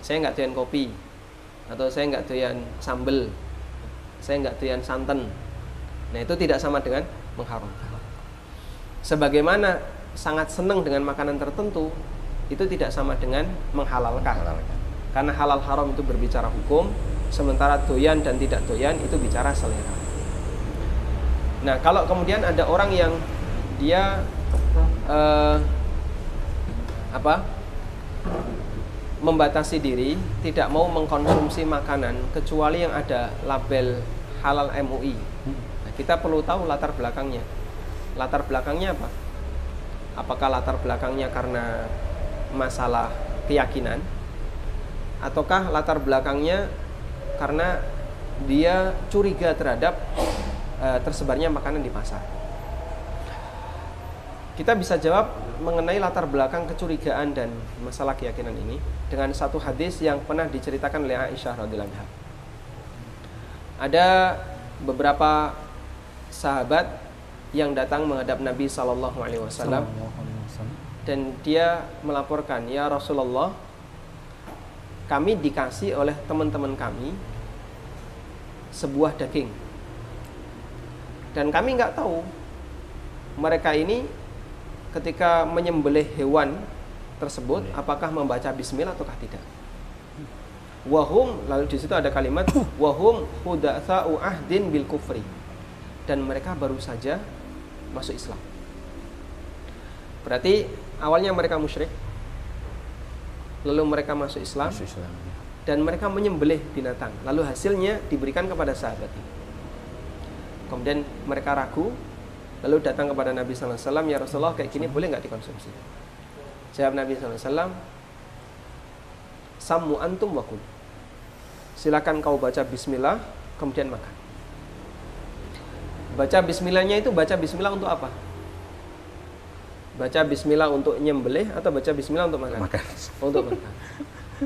B: Saya nggak doyan kopi, atau saya nggak doyan sambel, saya nggak doyan santan. Nah, itu tidak sama dengan mengharamkan. Sebagaimana sangat senang dengan makanan tertentu, itu tidak sama dengan menghalalkan. Karena halal haram itu berbicara hukum, sementara doyan dan tidak doyan itu bicara selera. Nah, kalau kemudian ada orang yang dia membatasi diri, tidak mau mengkonsumsi makanan kecuali yang ada label halal MUI. Nah, kita perlu tahu latar belakangnya. Latar belakangnya apa? Apakah latar belakangnya karena masalah keyakinan, ataukah latar belakangnya karena dia curiga terhadap tersebarnya makanan di pasar? Kita bisa jawab mengenai latar belakang kecurigaan dan masalah keyakinan ini dengan satu hadis yang pernah diceritakan oleh Aisyah radhiyallahu anha. Ada beberapa sahabat yang datang menghadap Nabi sallallahu alaihi wasallam dan dia melaporkan, "Ya Rasulullah, kami dikasih oleh teman-teman kami sebuah daging. Dan kami nggak tahu mereka ini ketika menyembelih hewan tersebut apakah membaca bismillah ataukah tidak. Wahum, lalu di situ ada kalimat wahum hudatsa'u ahdin bil kufri, dan mereka baru saja masuk Islam. Berarti awalnya mereka musyrik, lalu mereka masuk Islam, dan mereka menyembelih binatang, lalu hasilnya diberikan kepada sahabat ini. Kemudian mereka ragu, lalu datang kepada Nabi sallallahu alaihi wasallam, "Ya Rasulullah, kayak gini boleh nggak dikonsumsi?" Jawab Nabi sallallahu alaihi wasallam, "Sammu antum wa kul." Silakan kau baca bismillah, kemudian makan. Baca bismillahnya itu baca bismillah untuk apa? Baca bismillah untuk nyembelih atau baca bismillah untuk makan? Untuk makan.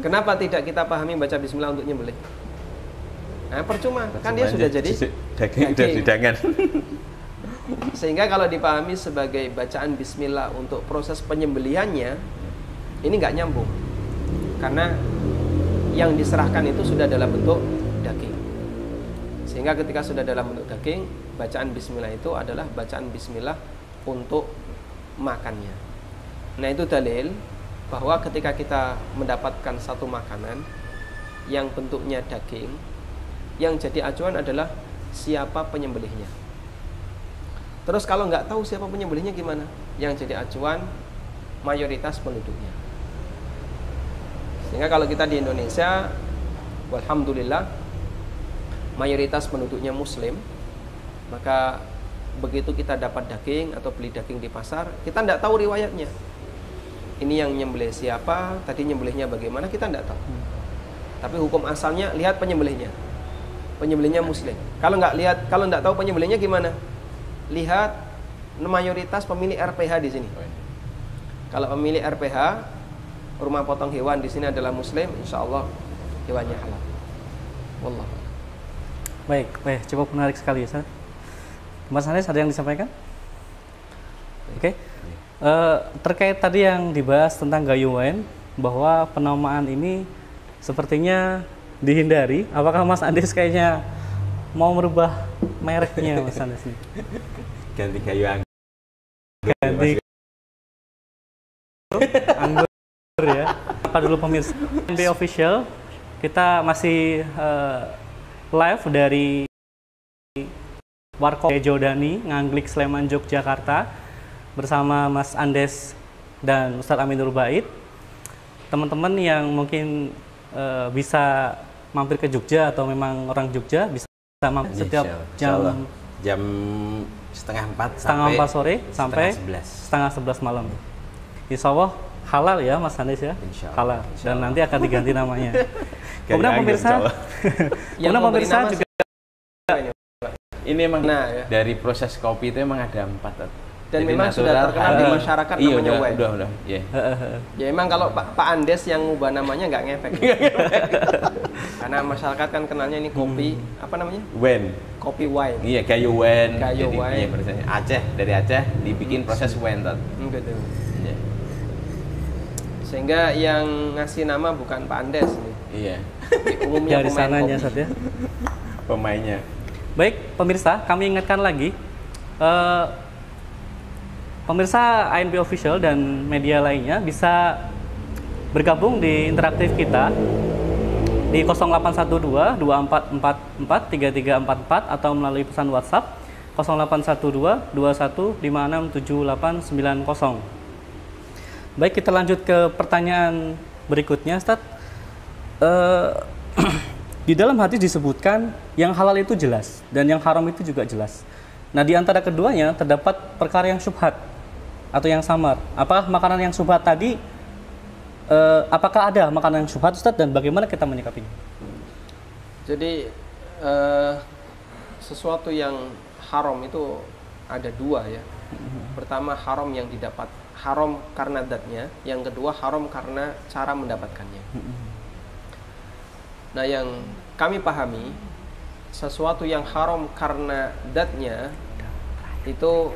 B: Kenapa tidak kita pahami baca bismillah untuk nyembelih? Nah, percuma, kan dia sudah jadi daging. Sehingga kalau dipahami sebagai bacaan bismillah untuk proses penyembelihannya, ini nggak nyambung. Karena yang diserahkan itu sudah dalam bentuk daging. Sehingga ketika sudah dalam bentuk daging, bacaan bismillah itu adalah bacaan bismillah untuk makannya. Nah, itu dalil bahwa ketika kita mendapatkan satu makanan yang bentuknya daging, yang jadi acuan adalah siapa penyembelihnya. Terus kalau nggak tahu siapa penyembelihnya gimana? Yang jadi acuan mayoritas penduduknya. Sehingga kalau kita di Indonesia, alhamdulillah, mayoritas penduduknya Muslim, maka begitu kita dapat daging atau beli daging di pasar, kita nggak tahu riwayatnya. Ini yang nyembelih siapa, tadi nyembelihnya bagaimana, kita nggak tahu. Tapi hukum asalnya lihat penyembelihnya. Penyembelihnya Muslim. Kalau nggak tahu penyembelihnya gimana? Lihat mayoritas pemilik RPH di sini. Kalau pemilik RPH, rumah potong hewan di sini adalah Muslim, insya Allah hewannya halal. Wallah.
C: Baik, cukup menarik sekali ya. Mas Anes, ada yang disampaikan? Oke. Terkait tadi yang dibahas tentang gayuan, bahwa penamaan ini sepertinya dihindari. Apakah Mas Andes kayaknya mau merubah mereknya, Mas Andes?
D: Ganti kayu anggur.
C: Ganti anggur ya. Apa dulu pemirsa? NB Official, kita masih live dari Warkop Jodani, Nganglik, Sleman, Yogyakarta, bersama Mas Andes dan Ustadz Aminur Bait. Teman-teman yang mungkin bisa mampir ke Jogja atau memang orang Jogja bisa mampir setiap jam
D: setengah 4
C: setengah 4 sore sampai
D: setengah 11.
C: setengah 11 malam. Insya Allah halal ya Mas Anis ya,
D: Insya Allah.
C: halal. Dan nanti akan diganti namanya.
D: Ganti
C: Kemudian
D: angin,
C: pemirsa,
D: insya Allah.
B: Yang
C: kemudian
B: memberi
C: pemirsa
B: nama
C: juga
D: Ini emang
B: Nah, ya.
D: dari proses kopi itu emang ada 4.
B: Dan
D: Jadi
B: memang sudah
D: natural,
B: terkenal di
D: honey.
B: masyarakat
D: Iya,
B: namanya wine.
D: udah. Iya.
B: Ya emang kalau Pak Andes yang ngubah namanya nggak ngefek. Karena masyarakat kan kenalnya ini kopi, apa namanya?
D: Wen.
B: Kopi wine.
D: Iya, kayu wen.
B: Kayu
D: Jadi,
B: wen.
D: Iya, prosesnya Aceh, dari Aceh dibikin proses wen, Tot.
B: Gitu.
D: Iya.
B: Sehingga yang ngasih nama bukan Pak Andes nih.
D: Iya.
B: Umumnya
C: dari
B: pemain
C: sananya
B: kopi.
C: Ustaz ya.
D: Pemainnya.
C: Baik, pemirsa, kami ingatkan lagi pemirsa ANB Official dan media lainnya bisa bergabung di interaktif kita di 0812 2444 3344 atau melalui pesan WhatsApp 0812 21567890. Baik, kita lanjut ke pertanyaan berikutnya, Ustaz. Di dalam hadis disebutkan yang halal itu jelas dan yang haram itu juga jelas. Nah, di antara keduanya terdapat perkara yang syubhat atau yang samar. Apakah makanan yang syubhat tadi apakah ada makanan yang syubhat, Ustaz, dan bagaimana kita menyikapinya?
B: Jadi sesuatu yang haram itu ada dua ya. Pertama haram yang didapat, haram karena zatnya. Yang kedua haram karena cara mendapatkannya. Nah, yang kami pahami sesuatu yang haram karena zatnya itu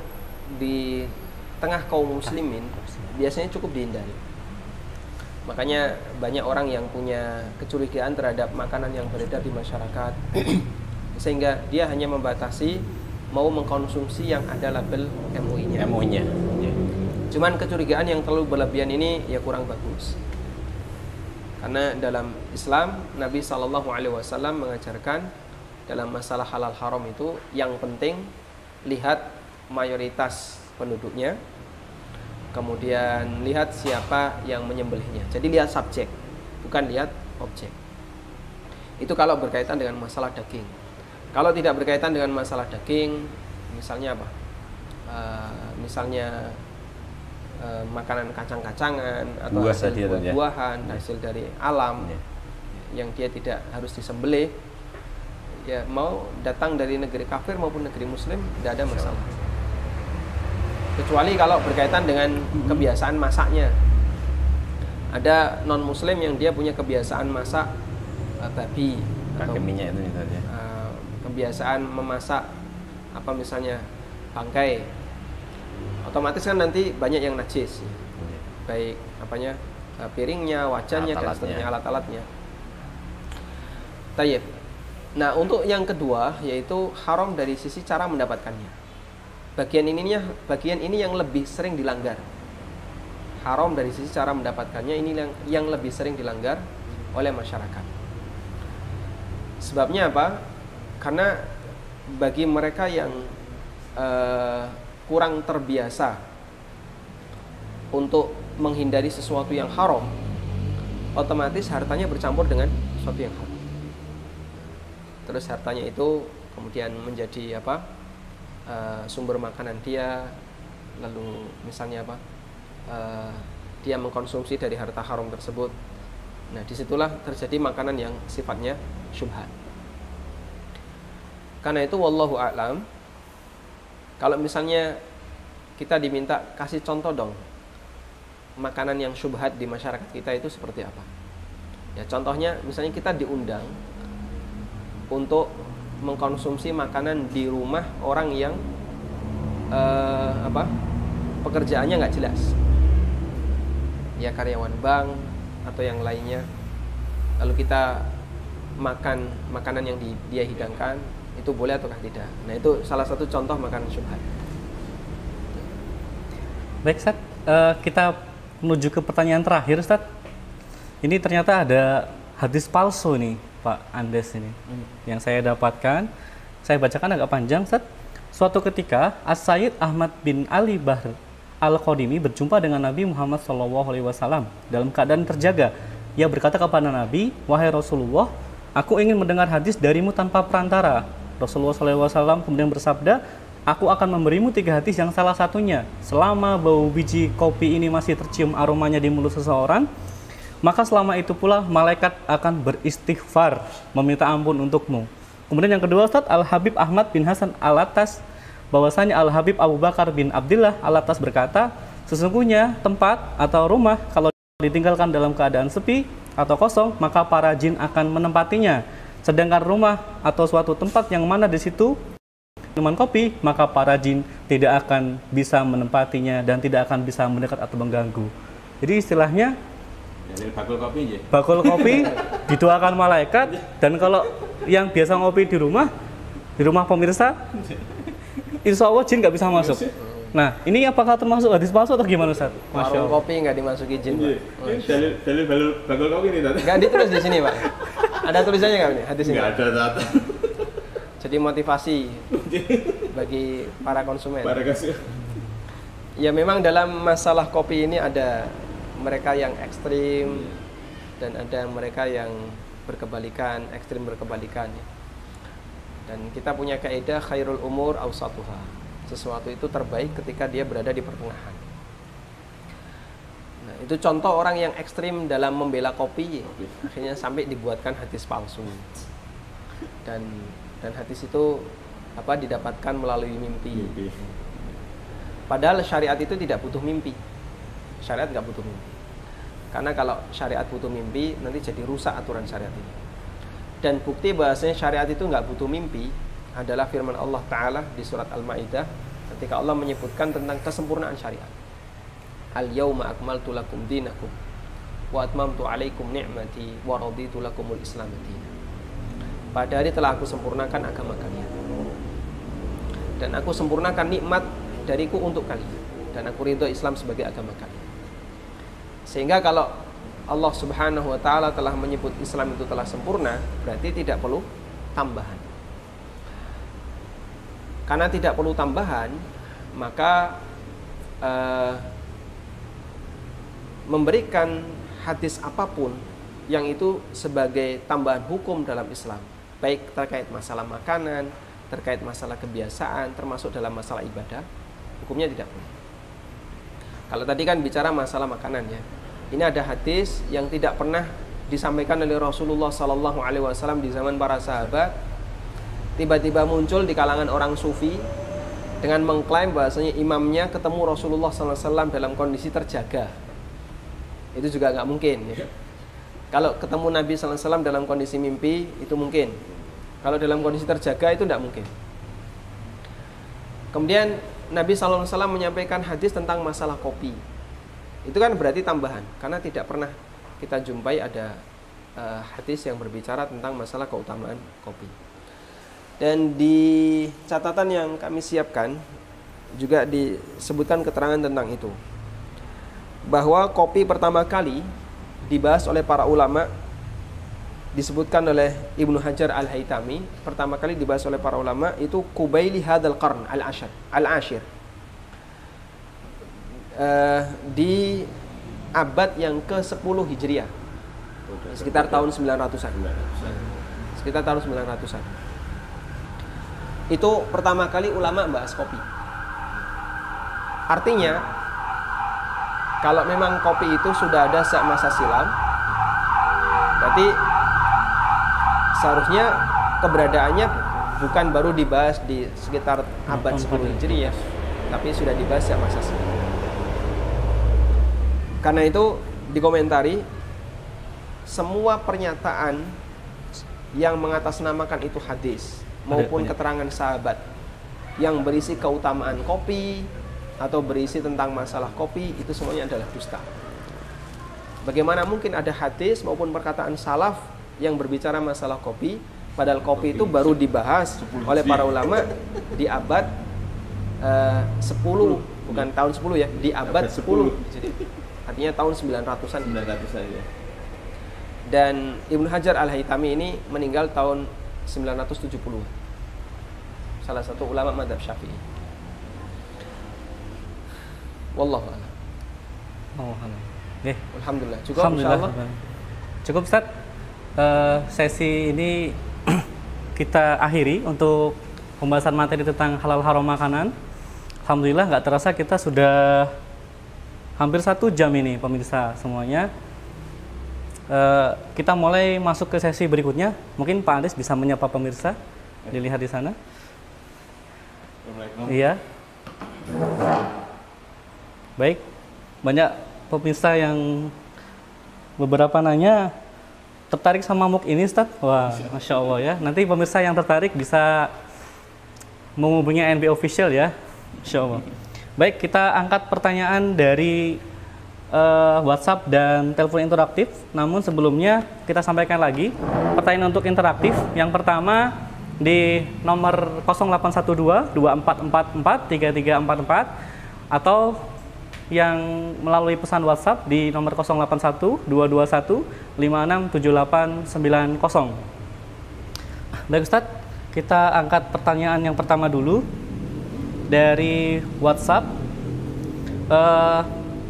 B: di tengah kaum muslimin biasanya cukup dihindari. Makanya banyak orang yang punya kecurigaan terhadap makanan yang beredar di masyarakat sehingga dia hanya membatasi mau mengkonsumsi yang ada label MUI-nya.
D: MUI-nya. Iya.
B: Cuman kecurigaan yang terlalu berlebihan ini ya kurang bagus. Karena dalam Islam Nabi SAW mengajarkan dalam masalah halal haram itu yang penting lihat mayoritas penduduknya, kemudian lihat siapa yang menyembelihnya. Jadi lihat subjek, bukan lihat objek. Itu kalau berkaitan dengan masalah daging. Kalau tidak berkaitan dengan masalah daging, misalnya apa? Misalnya makanan kacang-kacangan atau
D: Buah
B: hasil
D: tadi ya,
B: buah-buahan, hasil dari alam yang dia tidak harus disembelih, ya mau datang dari negeri kafir maupun negeri muslim tidak ada masalah. Kecuali kalau berkaitan dengan kebiasaan masaknya. Ada non muslim yang dia punya kebiasaan masak babi atau
D: Pakai minyak itu misalnya.
B: kebiasaan memasak apa misalnya bangkai, otomatis kan nanti banyak yang najis, baik apanya piringnya, wajannya dan seterusnya, alat-alatnya. Tayyib. Nah, untuk yang kedua yaitu haram dari sisi cara mendapatkannya. Bagian ini yang lebih sering dilanggar. Haram dari sisi cara mendapatkannya ini yang lebih sering dilanggar oleh masyarakat. Sebabnya apa? Karena bagi mereka yang kurang terbiasa untuk menghindari sesuatu yang haram, otomatis hartanya bercampur dengan sesuatu yang haram. Terus hartanya itu kemudian menjadi apa? Sumber makanan dia, lalu misalnya apa? Dia mengkonsumsi dari harta haram tersebut. Nah, disitulah terjadi makanan yang sifatnya syubhat. Karena itu wallahu a'lam, kalau misalnya kita diminta kasih contoh dong makanan yang syubhat di masyarakat kita itu seperti apa? Ya contohnya misalnya kita diundang untuk mengkonsumsi makanan di rumah orang yang pekerjaannya nggak jelas, ya karyawan bank atau yang lainnya, lalu kita makan makanan yang dia hidangkan, itu boleh ataukah tidak? Nah, itu salah satu contoh makanan syubhat.
C: Baik, Ustaz, kita menuju ke pertanyaan terakhir, Ustaz. Ini ternyata ada hadis palsu nih, Pak Andes ini, yang saya dapatkan. Saya bacakan agak panjang, Ustaz. Suatu ketika, As-Sayyid Ahmad bin Ali Bahr Al-Qadimi berjumpa dengan Nabi Muhammad SAW dalam keadaan terjaga. Ia berkata kepada Nabi, "Wahai Rasulullah, aku ingin mendengar hadis darimu tanpa perantara." Rasulullah SAW kemudian bersabda, aku akan memberimu 3 hadis yang salah satunya, selama bau biji kopi ini masih tercium aromanya di mulut seseorang, maka selama itu pula malaikat akan beristighfar, meminta ampun untukmu. Kemudian yang kedua, Ustaz, Al-Habib Ahmad bin Hasan Al-Attas, bahwasanya Al-Habib Abu Bakar bin Abdullah Al-Attas berkata, sesungguhnya tempat atau rumah kalau ditinggalkan dalam keadaan sepi atau kosong, maka para jin akan menempatinya. Sedangkan rumah atau suatu tempat yang mana di situ minuman kopi, maka para jin tidak akan bisa menempatinya dan tidak akan bisa mendekat atau mengganggu. Jadi istilahnya
D: Jadi bakul kopi aja.
C: bakul kopi didoakan malaikat, dan kalau yang biasa ngopi di rumah pemirsa, insya Allah jin nggak bisa masuk. Nah, ini apakah termasuk hadis palsu atau gimana, Ustaz?
B: Warung kopi nggak dimasuki jin, Pak.
D: Ini dalil bakul kopi nih, Tata.
B: Nggak ditulis di sini, Pak. Ada tulisannya nggak ini hadis ini?
D: Nggak ada, Tata.
B: Jadi motivasi bagi para konsumen.
D: Para kasih.
B: Ya memang dalam masalah kopi ini ada mereka yang ekstrim dan ada mereka yang berkebalikan, ekstrim berkebalikan. Dan kita punya kaidah khairul umur awsatuha. Sesuatu itu terbaik ketika dia berada di pertengahan. Nah, itu contoh orang yang ekstrim dalam membela kopi, akhirnya sampai dibuatkan hadis palsu. Dan hadis itu didapatkan melalui mimpi. Padahal syariat itu tidak butuh mimpi. Syariat nggak butuh mimpi. Karena kalau syariat butuh mimpi, nanti jadi rusak aturan syariat ini. Dan bukti bahasanya syariat itu nggak butuh mimpi adalah firman Allah Ta'ala di surat Al-Ma'idah ketika Allah menyebutkan tentang kesempurnaan syariat. Al-yawma akmaltu lakum dinakum wa atmamtu alaikum ni'mati wa raditu lakumul islam dinan. Pada hari telah aku sempurnakan agama kalian, dan aku sempurnakan nikmat dariku untuk kalian, dan aku ridho Islam sebagai agama kalian. Sehingga kalau Allah Subhanahu wa Ta'ala telah menyebut Islam itu telah sempurna, berarti tidak perlu tambahan. Karena tidak perlu tambahan, maka memberikan hadis apapun yang itu sebagai tambahan hukum dalam Islam, baik terkait masalah makanan, terkait masalah kebiasaan, termasuk dalam masalah ibadah, hukumnya tidak boleh. Kalau tadi kan bicara masalah makanan ya, ini ada hadis yang tidak pernah disampaikan oleh Rasulullah Sallallahu Alaihi Wasallam di zaman para sahabat. Tiba-tiba muncul di kalangan orang sufi dengan mengklaim bahasanya imamnya ketemu Rasulullah Sallallahu Alaihi Wasallam dalam kondisi terjaga. Itu juga nggak mungkin ya. Kalau ketemu Nabi Sallallahu Alaihi Wasallam dalam kondisi mimpi itu mungkin. Kalau dalam kondisi terjaga itu tidak mungkin. Kemudian Nabi Sallallahu Alaihi Wasallam menyampaikan hadis tentang masalah kopi. Itu kan berarti tambahan, karena tidak pernah kita jumpai ada hadis yang berbicara tentang masalah keutamaan kopi. Dan di catatan yang kami siapkan juga disebutkan keterangan tentang itu, bahwa kopi pertama kali dibahas oleh para ulama, disebutkan oleh Ibnu Hajar Al-Haytami, pertama kali dibahas oleh para ulama itu Qubaili hadal qarn al-ashir, di abad yang ke-10 Hijriah, sekitar tahun 900-an. Sekitar tahun 900-an. Itu pertama kali ulama bahas kopi. Artinya kalau memang kopi itu sudah ada sejak masa silam, berarti seharusnya keberadaannya bukan baru dibahas di sekitar abad 10 Hijriah, tapi sudah dibahas sejak masa silam. Karena itu dikomentari, semua pernyataan yang mengatasnamakan itu hadis maupun keterangan sahabat yang berisi keutamaan kopi atau berisi tentang masalah kopi, itu semuanya adalah dusta. Bagaimana mungkin ada hadis maupun perkataan salaf yang berbicara masalah kopi, padahal kopi itu baru dibahas oleh para ulama di abad 10, bukan tahun 10 ya, di abad 10. Jadi artinya tahun 900-an.
D: Ya.
B: Dan Ibnu Hajar Al-Haytami ini meninggal tahun 970. Salah satu ulama mazhab Syafi'i. Wallahu a'lam. Alhamdulillah. Cukup insyaallah.
C: Cukup Ustaz. Sesi ini kita akhiri untuk pembahasan materi tentang halal haram makanan. Alhamdulillah nggak terasa kita sudah hampir 1 jam ini pemirsa semuanya. Kita mulai masuk ke sesi berikutnya. Mungkin Pak Andis bisa menyapa pemirsa. Dilihat di sana. Iya. Baik. Banyak pemirsa yang beberapa nanya tertarik sama MOOC ini, Ustaz. Wah, Masya Allah ya. Nanti pemirsa yang tertarik bisa menghubungi NB Official ya. Masya Allah. Baik, kita angkat pertanyaan dari WhatsApp dan telepon interaktif. Namun sebelumnya kita sampaikan lagi pertanyaan untuk interaktif. Yang pertama di nomor 0812 2444 3344 atau yang melalui pesan WhatsApp di nomor 081 221 567890. Baik Ustadz, kita angkat pertanyaan yang pertama dulu dari WhatsApp.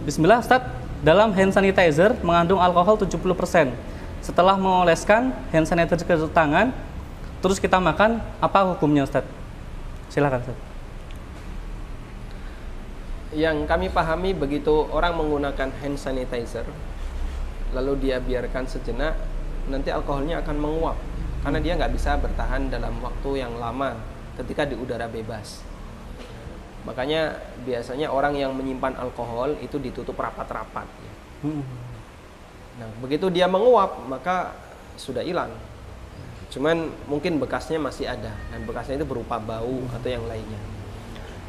C: Bismillah Ustadz, dalam hand sanitizer mengandung alkohol 70%. Setelah mengoleskan hand sanitizer ke tangan, terus kita makan, apa hukumnya Ustadz? Silakan Ustadz.
B: Yang kami pahami, begitu orang menggunakan hand sanitizer lalu dia biarkan sejenak, nanti alkoholnya akan menguap karena dia nggak bisa bertahan dalam waktu yang lama ketika di udara bebas. Makanya biasanya orang yang menyimpan alkohol itu ditutup rapat-rapat. Nah, begitu dia menguap maka sudah hilang. Cuman mungkin bekasnya masih ada, dan bekasnya itu berupa bau atau yang lainnya.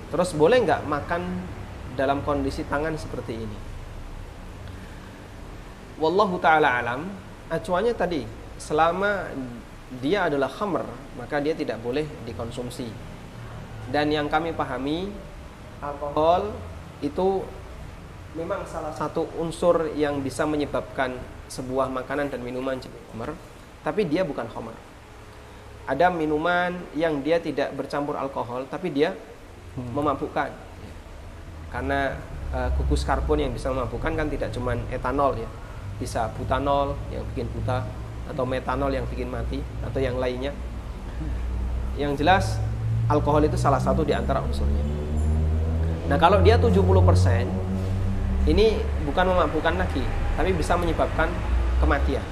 B: Terus boleh nggak makan dalam kondisi tangan seperti ini? Wallahu ta'ala alam, acuannya tadi, selama dia adalah khamr, maka dia tidak boleh dikonsumsi. Dan yang kami pahami, alkohol itu memang salah satu unsur yang bisa menyebabkan sebuah makanan dan minuman jadi khamr, tapi dia bukan khamr. Ada minuman yang dia tidak bercampur alkohol, tapi dia memabukkan. Karena gugus karbon yang bisa memabukkan kan tidak cuma etanol ya, bisa butanol yang bikin buta, atau metanol yang bikin mati, atau yang lainnya. Yang jelas alkohol itu salah satu di antara unsurnya. Nah, kalau dia 70%, ini bukan memabukkan lagi, tapi bisa menyebabkan kematian.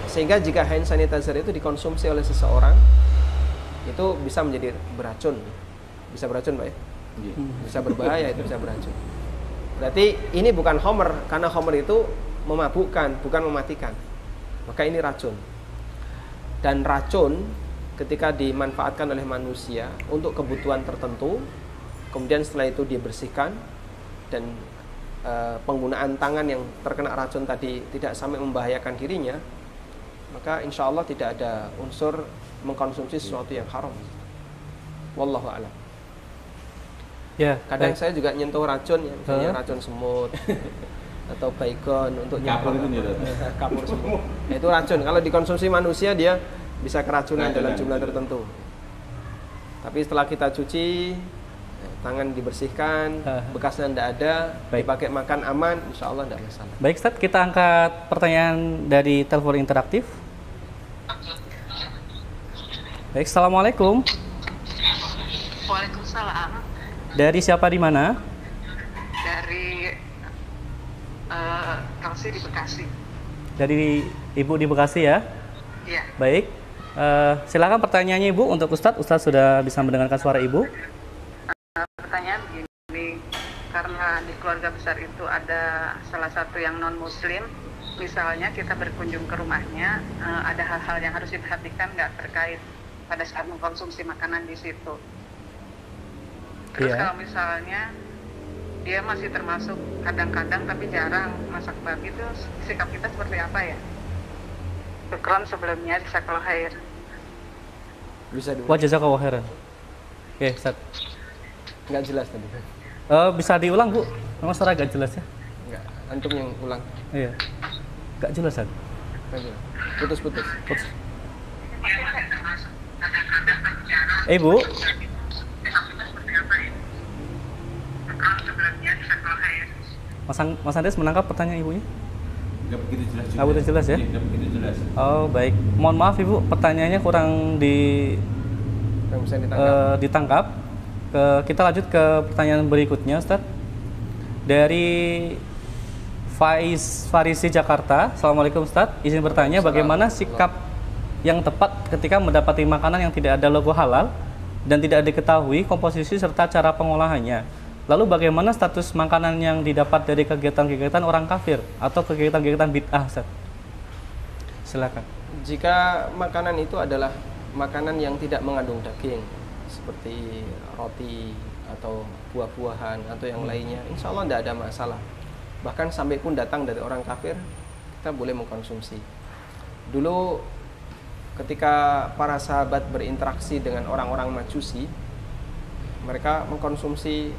B: Sehingga jika hand sanitizer itu dikonsumsi oleh seseorang, itu bisa menjadi beracun. Bisa beracun, Pak ya? Bisa berbahaya, itu bisa beracun. Berarti ini bukan khamr, karena khamr itu memabukkan, bukan mematikan. Maka ini racun. Dan racun ketika dimanfaatkan oleh manusia untuk kebutuhan tertentu, kemudian setelah itu dibersihkan, dan penggunaan tangan yang terkena racun tadi tidak sampai membahayakan dirinya, maka insya Allah tidak ada unsur mengkonsumsi sesuatu yang haram. Wallahu a'lam.
C: Ya,
B: kadang saya juga nyentuh racun ya, misalnya racun semut atau baygon untuk
D: kapur itu
B: kapur semut. Nah, itu racun. Kalau dikonsumsi manusia dia bisa keracunan dalam jumlah tertentu. Tapi setelah kita cuci, tangan dibersihkan, bekasnya tidak ada, dipakai makan aman, insya Allah tidak masalah.
C: Baik Ustadz, kita angkat pertanyaan dari telepon interaktif. Baik, Assalamualaikum.
E: Waalaikumsalam.
C: Dari siapa di mana?
E: Dari Kalsi di Bekasi.
C: Dari Ibu di Bekasi ya?
E: Iya.
C: Baik, silakan pertanyaannya Ibu untuk Ustadz. Ustadz sudah bisa mendengarkan suara Ibu.
E: Pertanyaan begini, karena di keluarga besar itu ada salah satu yang non-muslim, misalnya kita berkunjung ke rumahnya, ada hal-hal yang harus diperhatikan nggak terkait pada saat mengkonsumsi makanan di situ. Terus kalau misalnya dia masih termasuk kadang-kadang tapi jarang masak babi, itu sikap kita seperti apa ya? Syukron sebelumnya, jazakallahu khair.
B: Bisa dulu.
C: Wah, jazakallahu khairan. Oke, Ustaz.
B: Nggak jelas tadi.
C: Bisa diulang, Bu? Memang suara agak jelas ya?
B: Nggak, antum yang ulang.
C: Iya. Nggak jelas, Ustaz.
B: Putus-putus.
C: Bu. Mas Andres menangkap pertanyaan Ibunya?
D: Nggak begitu jelas juga.
C: Nggak begitu jelas ya?
D: Nggak begitu jelas.
C: Oh, baik. Mohon maaf Ibu, pertanyaannya kurang
B: yang bisa ditangkap.
C: Ditangkap. Kita lanjut ke pertanyaan berikutnya, Ustaz. Dari Faiz Farisi Jakarta. Assalamualaikum Ustaz. Izin bertanya, bagaimana sikap yang tepat ketika mendapati makanan yang tidak ada logo halal dan tidak diketahui komposisi serta cara pengolahannya? Lalu bagaimana status makanan yang didapat dari kegiatan-kegiatan orang kafir atau kegiatan-kegiatan bid'ah, Ustaz? Silakan.
B: Jika makanan itu adalah makanan yang tidak mengandung daging, seperti roti atau buah-buahan atau yang lainnya, insya Allah tidak ada masalah. Bahkan sampai pun datang dari orang kafir, kita boleh mengkonsumsi. Dulu ketika para sahabat berinteraksi dengan orang-orang Majusi, mereka mengkonsumsi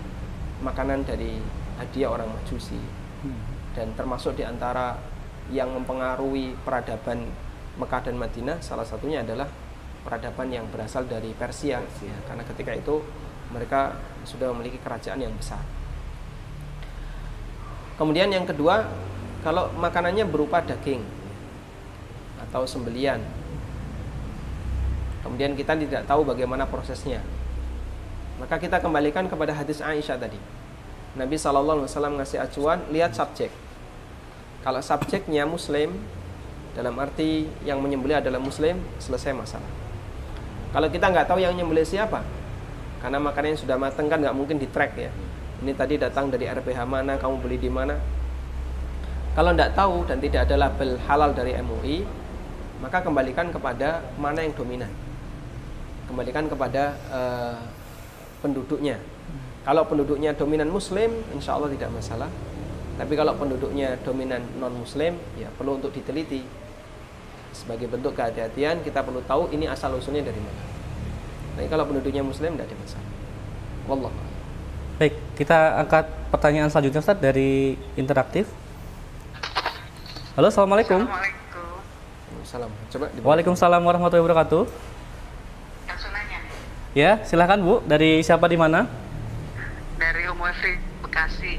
B: makanan dari hadiah orang Majusi. Dan termasuk di antara yang mempengaruhi peradaban Mekah dan Madinah, salah satunya adalah peradaban yang berasal dari Persia. Ya, karena ketika itu mereka sudah memiliki kerajaan yang besar. Kemudian yang kedua, kalau makanannya berupa daging atau sembelian, kemudian kita tidak tahu bagaimana prosesnya, maka kita kembalikan kepada hadis Aisyah tadi. Nabi SAW ngasih acuan, lihat subjek. Kalau subjeknya Muslim, dalam arti yang menyembelih adalah Muslim, selesai masalah. Kalau kita nggak tahu yang menyembelih siapa, karena makanannya sudah matang kan nggak mungkin di track ya. Ini tadi datang dari RPH mana, kamu beli di mana. Kalau tidak tahu dan tidak ada label halal dari MUI, maka kembalikan kepada mana yang dominan. Kembalikan kepada penduduknya. Kalau penduduknya dominan Muslim, insya Allah tidak masalah. Tapi kalau penduduknya dominan non-Muslim, ya perlu untuk diteliti. Sebagai bentuk kehati-hatian, kita perlu tahu ini asal-usulnya dari mana. Tapi kalau penduduknya Muslim, tidak ada masalah. Wallah.
C: Baik, kita angkat pertanyaan selanjutnya, Ustaz, dari interaktif. Halo, Assalamualaikum.
E: Assalamualaikum.
B: Salam. Coba.
C: Waalaikumsalam warahmatullahi wabarakatuh.
E: Yang sunanya
C: Ya, silahkan Bu. Dari siapa di mana?
E: dari Umwefri Bekasi.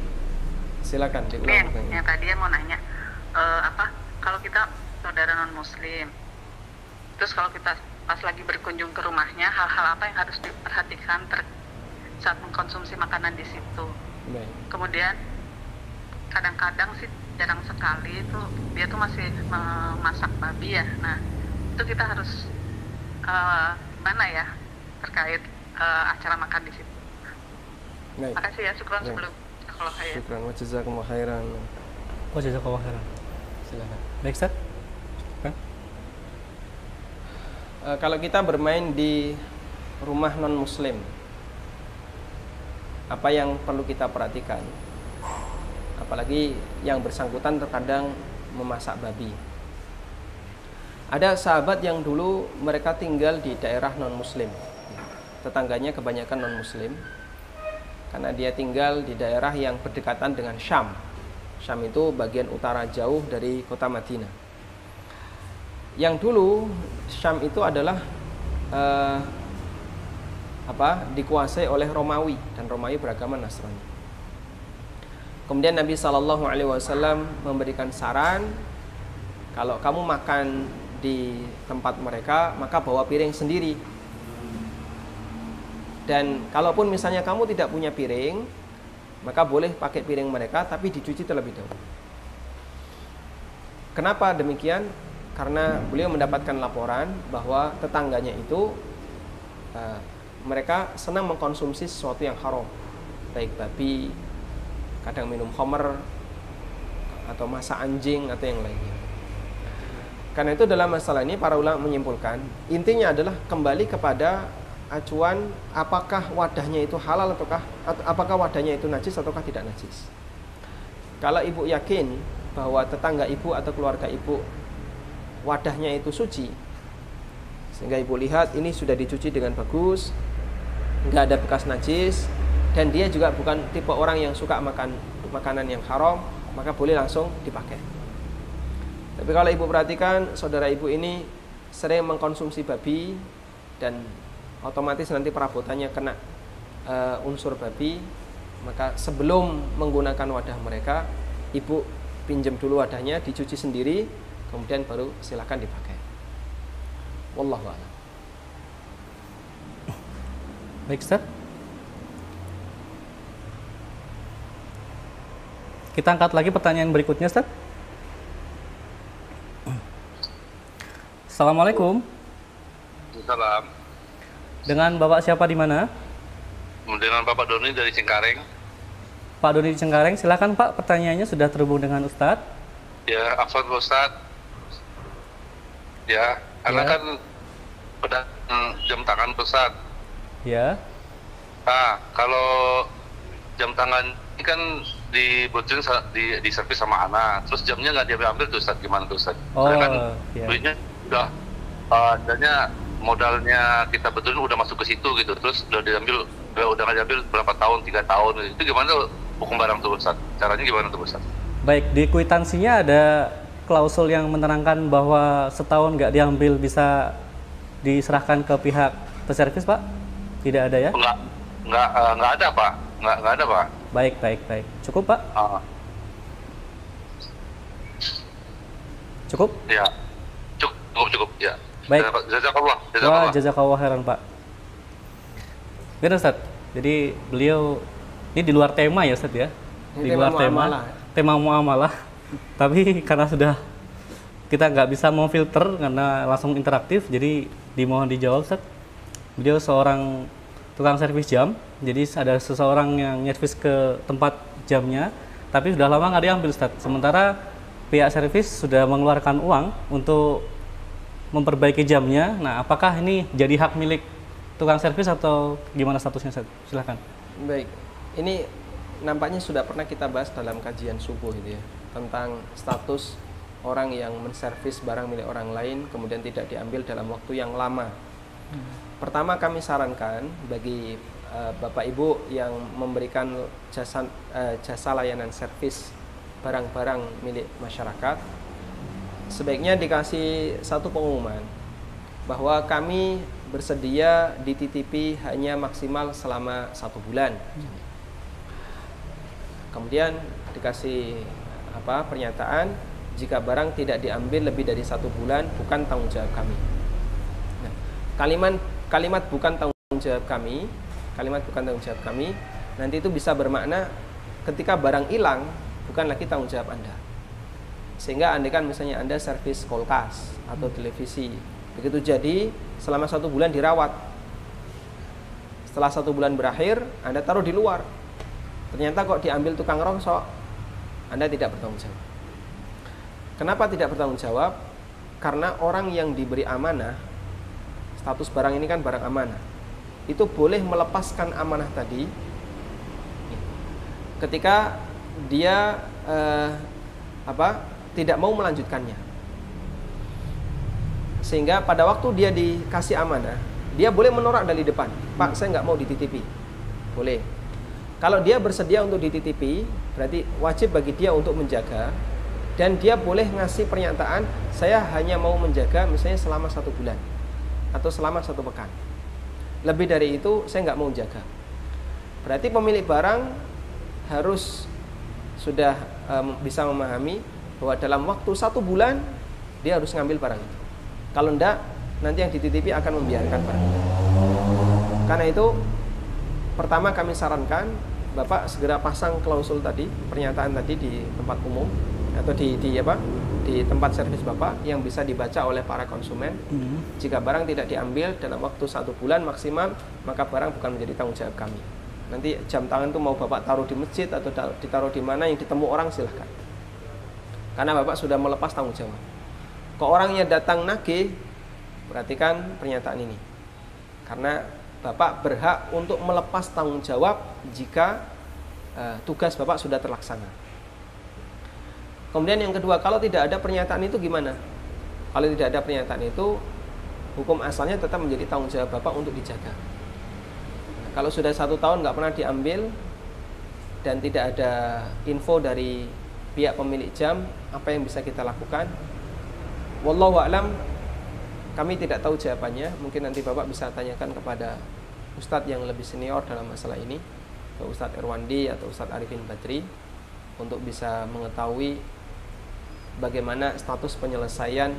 B: Silakan
E: Nih,
B: diulang.
E: yang tadi mau nanya, kalau kita saudara non Muslim, terus kalau kita pas lagi berkunjung ke rumahnya, hal-hal apa yang harus diperhatikan saat mengkonsumsi makanan di situ?
B: Baik.
E: Kemudian kadang-kadang sih jarang sekali itu dia tuh masih memasak babi ya. Nah, itu kita harus mana ya terkait acara makan di situ.
B: Baik.
E: Makasih ya, syukran
B: Baik.
E: sebelum kalau saya.
B: Syukran wa jazakumullah khairan.
C: Oh, jazakallahu khairan.
B: Silakan.
C: Baik, Ustaz.
B: Kalau kita bermain di rumah non Muslim, apa yang perlu kita perhatikan? Apalagi yang bersangkutan terkadang memasak babi. Ada sahabat yang dulu mereka tinggal di daerah non-muslim, tetangganya kebanyakan non-muslim, karena dia tinggal di daerah yang berdekatan dengan Syam. Syam itu bagian utara jauh dari kota Madinah. Yang dulu Syam itu adalah dikuasai oleh Romawi, dan Romawi beragama Nasrani. Kemudian Nabi SAW memberikan saran, kalau kamu makan di tempat mereka, maka bawa piring sendiri. Dan kalaupun misalnya kamu tidak punya piring, maka boleh pakai piring mereka, tapi dicuci terlebih dahulu. Kenapa demikian? Karena beliau mendapatkan laporan bahwa tetangganya itu mereka senang mengkonsumsi sesuatu yang haram, baik babi, kadang minum khamr, atau masak anjing atau yang lainnya. Karena itu dalam masalah ini para ulama menyimpulkan, intinya adalah kembali kepada acuan apakah wadahnya itu halal ataukah, apakah wadahnya itu najis ataukah tidak najis. Kalau ibu yakin bahwa tetangga ibu atau keluarga ibu wadahnya itu suci, sehingga ibu lihat ini sudah dicuci dengan bagus, nggak ada bekas najis, dan dia juga bukan tipe orang yang suka makan makanan yang haram, maka boleh langsung dipakai. Tapi kalau ibu perhatikan, saudara ibu ini sering mengkonsumsi babi, dan otomatis nanti perabotannya kena unsur babi, maka sebelum menggunakan wadah mereka, ibu pinjam dulu wadahnya, dicuci sendiri, kemudian baru silakan dipakai. Wallahu a'lam.
C: Baik, Ustaz. Kita angkat lagi pertanyaan berikutnya, Ustaz. Assalamualaikum.
F: Salam.
C: Dengan Bapak siapa di mana?
F: Dengan Bapak Doni dari Cengkareng.
C: Pak Doni di Cengkareng, silakan Pak, pertanyaannya sudah terhubung dengan Ustadz.
F: Ya, Afwan Ustaz. Ya, karena
C: Ya.
F: kan jam tangan Ustaz.
C: Ya,
F: Nah, kalau jam tangan ini kan dibocorin di servis sama anak, terus jamnya nggak diambil tuh Ustaz, gimana tuh Ustaz?
C: Oh,
F: Karena kan
C: ya.
F: duitnya udah, adanya modalnya kita betulin udah masuk ke situ gitu, terus udah nggak diambil berapa tahun, 3 tahun, itu gimana tuh hukum barang tuh Ustaz? Caranya gimana tuh Ustaz?
C: Baik, di kwitansinya ada klausul yang menerangkan bahwa setahun nggak diambil bisa diserahkan ke pihak peservis, Pak? Tidak ada ya?
F: Nggak ada Pak, nggak ada Pak.
C: Baik. Cukup, Pak? Cukup?
F: Ya, cukup ya.
C: Baik.
F: Jazakallah.
C: Wah, jazakallah khairan, Pak. Benar, Ustaz. Jadi beliau ini di luar tema ya, Ustaz ya?
B: Ini
C: Di luar
B: muamalah.
C: tema muamalah. Tapi karena sudah kita nggak bisa memfilter karena langsung interaktif, jadi dimohon dijawab, Ustaz. Beliau seorang tukang servis jam, jadi ada seseorang yang nyervis ke tempat jamnya, tapi sudah lama nggak diambil, Ustaz. Sementara pihak servis sudah mengeluarkan uang untuk memperbaiki jamnya. Nah, apakah ini jadi hak milik tukang servis atau gimana statusnya, Ustaz? Silahkan.
B: Baik, ini nampaknya sudah pernah kita bahas dalam kajian subuh itu ya, tentang status orang yang menservis barang milik orang lain kemudian tidak diambil dalam waktu yang lama. Pertama, kami sarankan bagi Bapak Ibu yang memberikan jasa layanan servis barang-barang milik masyarakat, sebaiknya dikasih satu pengumuman bahwa kami bersedia dititipi hanya maksimal selama 1 bulan. Kemudian dikasih pernyataan, jika barang tidak diambil lebih dari 1 bulan bukan tanggung jawab kami. Nah, kalimat bukan tanggung jawab kami nanti itu bisa bermakna ketika barang hilang bukan lagi tanggung jawab Anda. Sehingga andaikan misalnya Anda servis kulkas atau televisi, begitu jadi selama 1 bulan dirawat, setelah 1 bulan berakhir Anda taruh di luar, ternyata kok diambil tukang rongsok, Anda tidak bertanggung jawab. Kenapa tidak bertanggung jawab? Karena orang yang diberi amanah, status barang ini kan barang amanah, itu boleh melepaskan amanah tadi ketika dia tidak mau melanjutkannya. Sehingga pada waktu dia dikasih amanah, dia boleh menolak dari depan, Pak, saya nggak mau dititipi. Boleh. Kalau dia bersedia untuk dititipi, berarti wajib bagi dia untuk menjaga, dan dia boleh ngasih pernyataan, saya hanya mau menjaga misalnya selama 1 bulan atau selama 1 pekan. Lebih dari itu saya nggak mau jaga. Berarti pemilik barang harus sudah bisa memahami bahwa dalam waktu 1 bulan dia harus ngambil barang itu. Kalau enggak, nanti yang dititipi akan membiarkan barang itu. Karena itu, pertama kami sarankan Bapak segera pasang klausul tadi, pernyataan tadi di tempat umum atau di tempat servis Bapak yang bisa dibaca oleh para konsumen. Jika barang tidak diambil dalam waktu 1 bulan maksimal, maka barang bukan menjadi tanggung jawab kami. Nanti jam tangan itu mau Bapak taruh di masjid atau ditaruh di mana yang ditemu orang, silahkan. Karena Bapak sudah melepas tanggung jawab. Kok orangnya datang nagih, perhatikan pernyataan ini. Karena Bapak berhak untuk melepas tanggung jawab jika tugas Bapak sudah terlaksana. Kemudian yang kedua, kalau tidak ada pernyataan itu gimana? Kalau tidak ada pernyataan itu, hukum asalnya tetap menjadi tanggung jawab Bapak untuk dijaga. Nah, kalau sudah 1 tahun nggak pernah diambil dan tidak ada info dari pihak pemilik jam, apa yang bisa kita lakukan? Wallahu a'lam, kami tidak tahu jawabannya. Mungkin nanti Bapak bisa tanyakan kepada Ustadz yang lebih senior dalam masalah ini, atau Ustadz Irwandi atau Ustadz Arifin Badri, untuk bisa mengetahui bagaimana status penyelesaian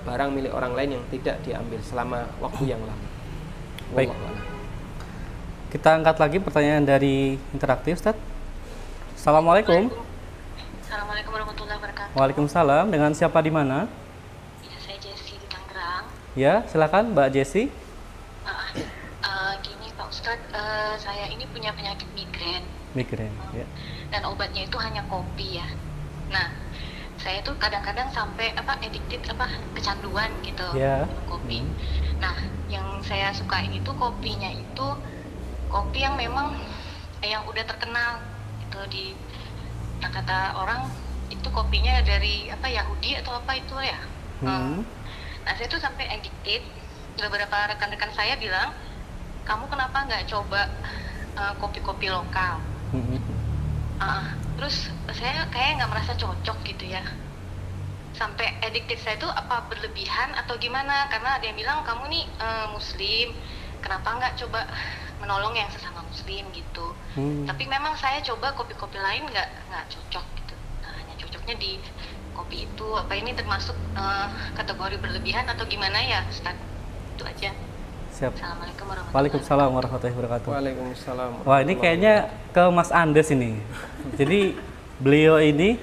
B: barang milik orang lain yang tidak diambil selama waktu yang lama.
C: Baik.
B: Wallahu a'lam.
C: Kita angkat lagi pertanyaan dari interaktif, Ustaz. Assalamualaikum.
G: Assalamualaikum warahmatullahi wabarakatuh.
C: Waalaikumsalam. Dengan siapa di mana?
G: Ya, saya Jessi di Tangerang.
C: Ya, silakan Mbak Jessi.
G: Gini Pak Ustadz, saya ini punya penyakit migrain.
C: Migrain, ya.
G: Dan obatnya itu hanya kopi ya. Nah, saya tuh kadang-kadang sampai addicted kecanduan gitu
C: Ya.
G: minum kopi. Nah, yang saya sukain itu kopinya itu kopi yang memang yang udah terkenal itu di kata orang itu kopinya dari Yahudi atau apa itu ya. Nah, saya tuh sampai addicted. Beberapa rekan-rekan saya bilang, kamu kenapa nggak coba kopi-kopi lokal? Terus saya kayak nggak merasa cocok gitu ya. Sampai addicted saya itu apa berlebihan atau gimana? Karena ada yang bilang kamu nih Muslim, kenapa nggak coba menolong yang sesama Muslim gitu. Tapi memang saya coba kopi-kopi lain nggak cocok gitu. Nah, hanya cocoknya di kopi itu. Apa ini termasuk kategori berlebihan atau gimana ya, Ustaz? Itu aja.
C: Siap.
G: Assalamualaikum warahmatullahi
C: Waalaikumsalam warahmatullahi wabarakatuh.
B: Waalaikumsalam.
C: Wah, ini kayaknya ke Mas Andes ini. Jadi beliau ini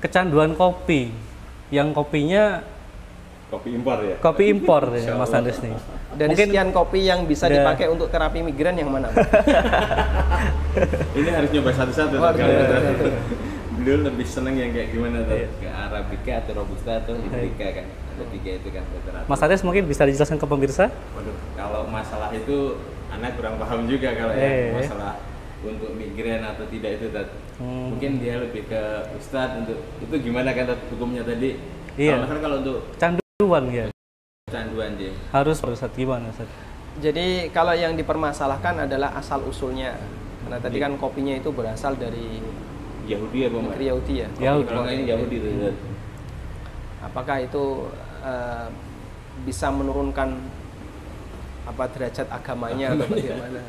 C: kecanduan kopi. Yang kopinya
D: Kopi impor ya.
C: kopi impor ya, Mas Andes nih.
B: Dari
C: Mungkin
B: sekian kopi yang bisa dipakai untuk terapi migrain yang mana?
D: Ini harus nyoba satu-satu.
B: Oh,
D: tuh,
B: harus
D: kalau
B: nyoba
D: tuh. Beliau lebih seneng yang kayak gimana tuh? Ke Arabica atau Robusta atau Liberica kan? Ada 3 itu kan rata-rata.
C: Mas Andes mungkin bisa dijelaskan ke pemirsa?
D: Waduh, kalau masalah itu anak kurang paham juga kalau ya masalah untuk migrain atau tidak itu Tat. Mungkin dia lebih ke Ustadz untuk itu gimana kan Tat, hukumnya tadi?
C: Iya.
D: Kalau untuk
C: Canduan ya.
D: kecanduan dia.
C: Harus Ustaz, gimana Ustaz?
B: Jadi kalau yang dipermasalahkan adalah asal usulnya. Karena tadi kan kopinya itu berasal dari
D: Yahudi ya, Bang?
B: negeri Yahudi ya.
C: Yahudi.
D: Kalau nggak ini Yahudi tuh. Tat.
B: Apakah itu bisa menurunkan derajat agamanya atau bagaimana?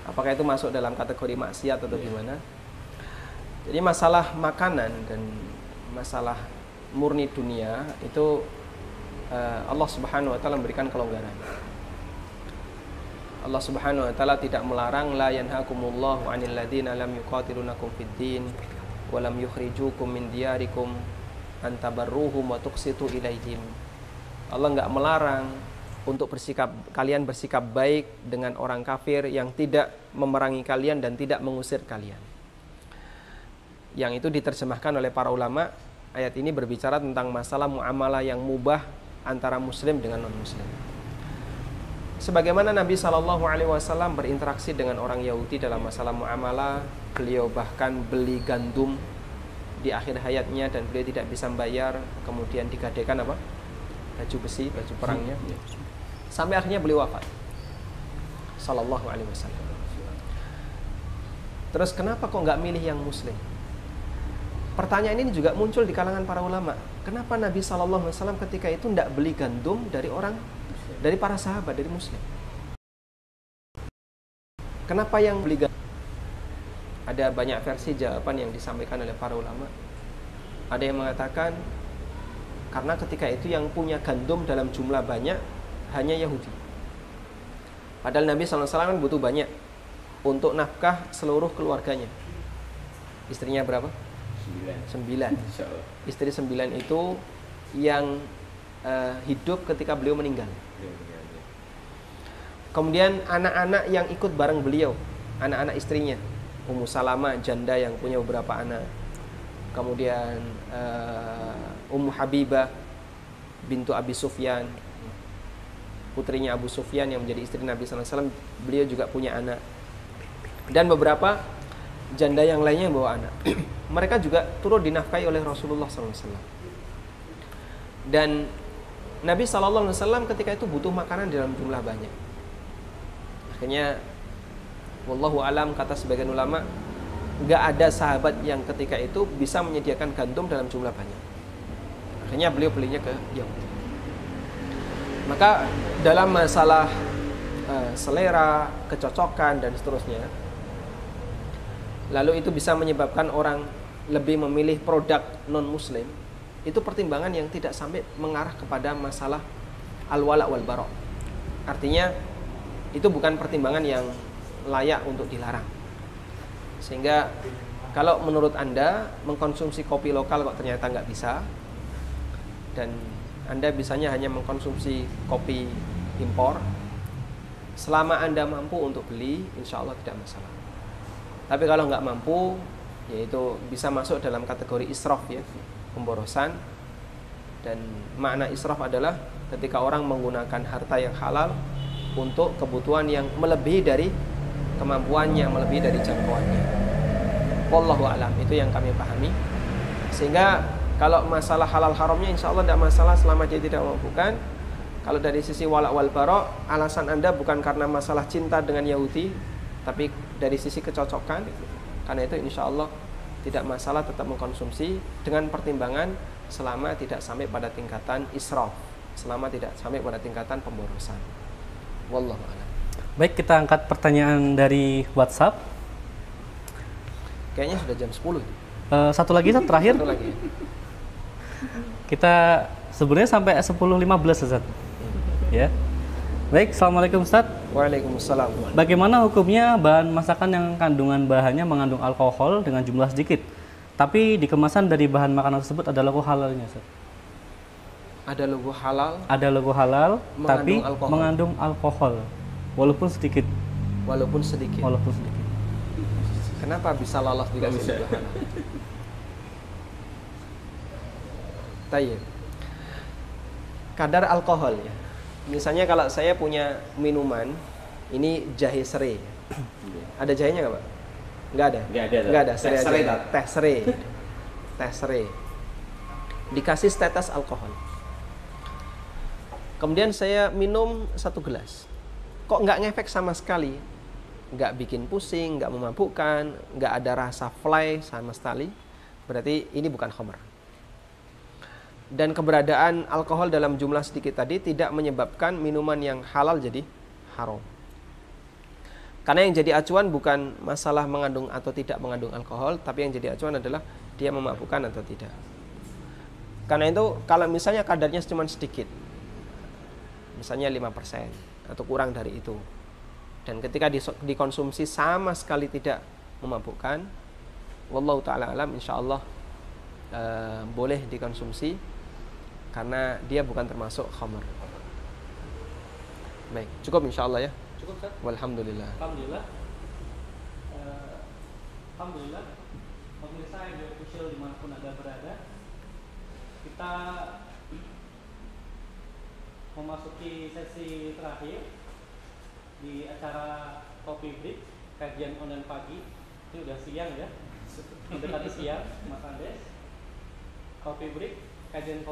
B: Apakah itu masuk dalam kategori maksiat atau gimana? Jadi masalah makanan dan masalah murni dunia itu Allah Subhanahu wa taala memberikan kelonggaran. Allah Subhanahu wa taala tidak melarang la yanhakumullahu 'anil ladzina lam yuqatilunakum fid din wa lam yukhrijukum min diyarikum an tabarruhum wa tuqsitu ilaihim. Allah enggak melarang untuk kalian bersikap baik dengan orang kafir yang tidak memerangi kalian dan tidak mengusir kalian. Yang itu diterjemahkan oleh para ulama, ayat ini berbicara tentang masalah muamalah yang mubah antara muslim dengan non-muslim. Sebagaimana Nabi SAW berinteraksi dengan orang Yahudi dalam masalah muamalah, beliau bahkan beli gandum di akhir hayatnya dan beliau tidak bisa membayar, kemudian digadaikan baju besi, baju perangnya, sampai akhirnya beliau wafat. Sallallahu alaihi wasallam. Terus kenapa kok nggak milih yang muslim? Pertanyaan ini juga muncul di kalangan para ulama. Kenapa Nabi SAW ketika itu tidak beli gandum dari para sahabat, dari muslim? Kenapa yang beli gandum? Ada banyak versi jawaban yang disampaikan oleh para ulama. Ada yang mengatakan karena ketika itu yang punya gandum dalam jumlah banyak hanya Yahudi. Padahal Nabi SAW kan butuh banyak untuk nafkah seluruh keluarganya. Istrinya berapa? 9. Istri 9 itu yang hidup ketika beliau meninggal. Kemudian anak-anak yang ikut bareng beliau, anak-anak istrinya, Ummu Salamah, janda yang punya beberapa anak. Kemudian Ummu Habibah bintu Abi Sufyan, putrinya Abu Sufyan yang menjadi istri Nabi SAW, beliau juga punya anak. Dan beberapa janda yang lainnya yang bawa anak. Mereka juga turut dinafkahi oleh Rasulullah SAW. Dan Nabi SAW ketika itu butuh makanan dalam jumlah banyak. Akhirnya, wallahu alam, kata sebagian ulama, nggak ada sahabat yang ketika itu bisa menyediakan gandum dalam jumlah banyak. Akhirnya beliau belinya ke Yahudi. Maka dalam masalah selera, kecocokan dan seterusnya, lalu itu bisa menyebabkan orang lebih memilih produk non-muslim, itu pertimbangan yang tidak sampai mengarah kepada masalah al-wala wal bara. Artinya itu bukan pertimbangan yang layak untuk dilarang. Sehingga kalau menurut Anda mengkonsumsi kopi lokal kok ternyata nggak bisa, dan Anda bisanya hanya mengkonsumsi kopi impor, selama Anda mampu untuk beli, insya Allah tidak masalah. Tapi kalau nggak mampu, yaitu bisa masuk dalam kategori israf ya, pemborosan. Dan makna israf adalah ketika orang menggunakan harta yang halal untuk kebutuhan yang melebihi dari kemampuannya, melebihi dari jangkauannya. Wallahu a'lam, itu yang kami pahami. Sehingga kalau masalah halal haramnya insya Allah tidak masalah selama dia tidak memabukkan. Kalau dari sisi wala' wal bara', alasan Anda bukan karena masalah cinta dengan Yahudi, tapi dari sisi kecocokan. Karena itu insya Allah tidak masalah tetap mengkonsumsi dengan pertimbangan selama tidak sampai pada tingkatan israf, selama tidak sampai pada tingkatan pemborosan. Wallahu a'lam.
C: Baik, kita angkat pertanyaan dari WhatsApp.
B: Kayaknya sudah jam 10.
C: Satu lagi, Ustaz, terakhir.
B: Satu lagi.
C: Kita sebenarnya sampai 10.15, Ustaz. Ya. Baik, Assalamualaikum Ustaz.
B: Waalaikumsalam.
C: Bagaimana hukumnya bahan masakan yang kandungan bahannya mengandung alkohol dengan jumlah sedikit, tapi di kemasan dari bahan makanan tersebut ada logo halalnya, Ustaz?
B: Ada logo halal.
C: Ada logo halal, tapi
B: alkohol.
C: mengandung alkohol, walaupun sedikit.
B: Walaupun sedikit.
C: Walaupun sedikit.
B: Kenapa bisa lolos dikasih logo halal? Tayyib. Kadar alkohol ya. Misalnya kalau saya punya minuman, ini jahe serai. Ada jahenya nggak, Pak? Nggak ada. Nggak ada. Serai aja. Teh serai. Teh serai. Dikasih setetes alkohol. Kemudian saya minum 1 gelas. Kok nggak ngefek sama sekali? Nggak bikin pusing, nggak memabukkan, nggak ada rasa fly sama sekali. Berarti ini bukan khamr. Dan keberadaan alkohol dalam jumlah sedikit tadi tidak menyebabkan minuman yang halal jadi haram. Karena yang jadi acuan bukan masalah mengandung atau tidak mengandung alkohol, tapi yang jadi acuan adalah dia memabukkan atau tidak. Karena itu kalau misalnya kadarnya cuma sedikit, misalnya 5% atau kurang dari itu, dan ketika dikonsumsi sama sekali tidak memabukkan, wallahu ta'ala alam, insyaallah boleh dikonsumsi karena dia bukan termasuk khamr. Baik, cukup insyaallah ya.
C: Cukup, Ustaz.
B: Walhamdulillah.
C: Alhamdulillah. Alhamdulillah. Pemirsa yang official dimanapun Anda berada, kita memasuki sesi terakhir di acara Kopi Break, kajian online pagi. Ini udah siang ya, mendekati siang, Mas Andes. Kopi Break, kajian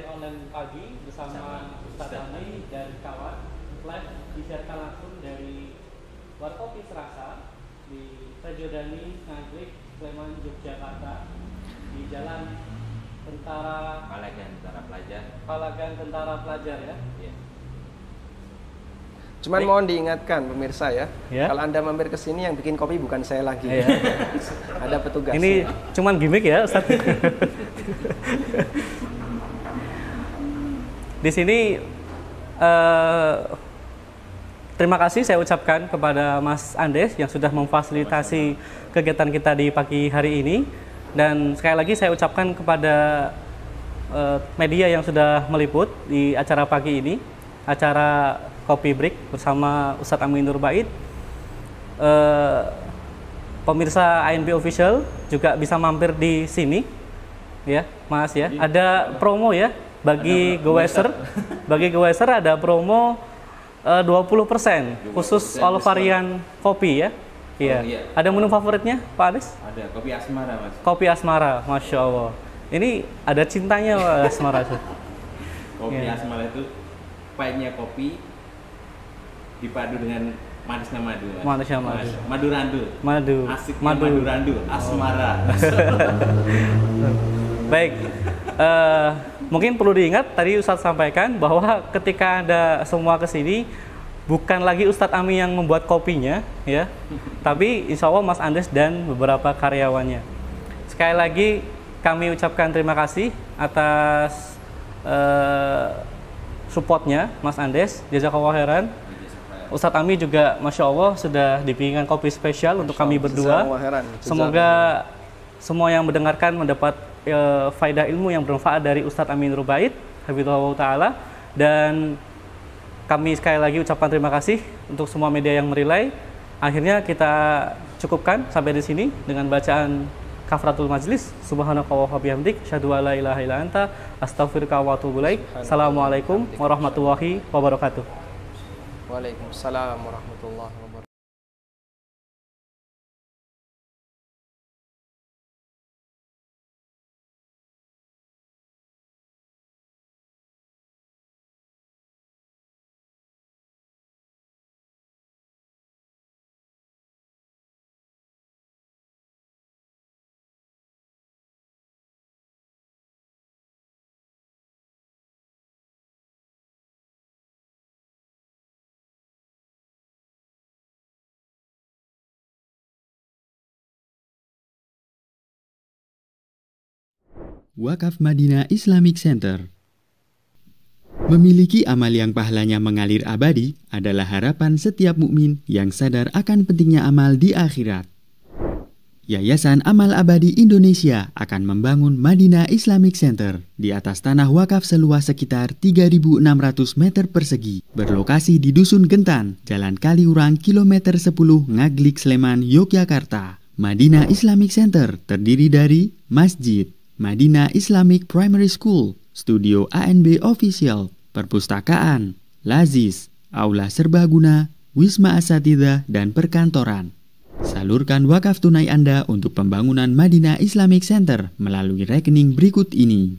C: online pagi bersama Ustaz Ami dan kawan, live disiarkan langsung dari Warkopi Serasa di Rejodani, Ngaglik, Sleman, Yogyakarta, di Jalan Tentara Palagan Tentara Pelajar ya.
B: Cuman mohon diingatkan pemirsa ya, kalau Anda mampir ke sini yang bikin kopi bukan saya lagi. Ada petugas.
C: Ini cuman gimmick ya, Ustaz. Di sini terima kasih saya ucapkan kepada Mas Andes yang sudah memfasilitasi kegiatan kita di pagi hari ini, dan sekali lagi saya ucapkan kepada media yang sudah meliput di acara pagi ini, acara Kopi Break bersama Ustadz Amin Nur Bait. Pemirsa ANB Official juga bisa mampir di sini ya, Mas ya. Ada promo ya bagi Goweser. Bagi Goweser ada promo 20% khusus all varian kopi ya. Iya. Ada menu favoritnya Pak Ades?
D: Ada kopi asmara, Mas.
C: Kopi asmara, Masya Allah. Ini ada cintanya Pak asmara.
D: Kopi asmara itu pahitnya kopi dipadu dengan manisnya madu.
C: Manisnya madu.
D: Madu randu.
C: Madu.
D: Asiknya madu randu. Asmara.
C: Baik. Mungkin perlu diingat tadi Ustadz sampaikan bahwa ketika Anda semua kesini bukan lagi Ustadz Ami yang membuat kopinya ya, tapi insya Allah Mas Andes dan beberapa karyawannya. Sekali lagi kami ucapkan terima kasih atas supportnya Mas Andes, jazakallahu khairan. Ustadz Ami juga Masya Allah sudah dibikinkan kopi spesial untuk kami berdua. Semoga semua yang mendengarkan mendapat faedah ilmu yang bermanfaat dari Ustadz Amin Rubaid Hafizahullah Ta'ala. Dan kami sekali lagi ucapkan terima kasih untuk semua media yang merelay. Akhirnya kita cukupkan sampai di sini dengan bacaan kafaratul majlis. Subhanakallahumma wa bihamdik, asyhadu an la ilaha illa anta, astaghfiruka wa atubu ilaik. Assalamualaikum warahmatullahi wabarakatuh.
B: Waalaikumsalam warahmatullahi wabarakatuh.
H: Wakaf Madinah Islamic Center memiliki amal yang pahalanya mengalir abadi adalah harapan setiap mukmin yang sadar akan pentingnya amal di akhirat. Yayasan Amal Abadi Indonesia akan membangun Madinah Islamic Center di atas tanah wakaf seluas sekitar 3.600 meter persegi, berlokasi di Dusun Gentan, Jalan Kaliurang, kilometer 10, Ngaglik, Sleman, Yogyakarta. Madinah Islamic Center terdiri dari masjid, Madinah Islamic Primary School, studio ANB Official, perpustakaan, lazis, aula serbaguna, wisma asatidzah, dan perkantoran. Salurkan wakaf tunai Anda untuk pembangunan Madinah Islamic Center melalui rekening berikut ini.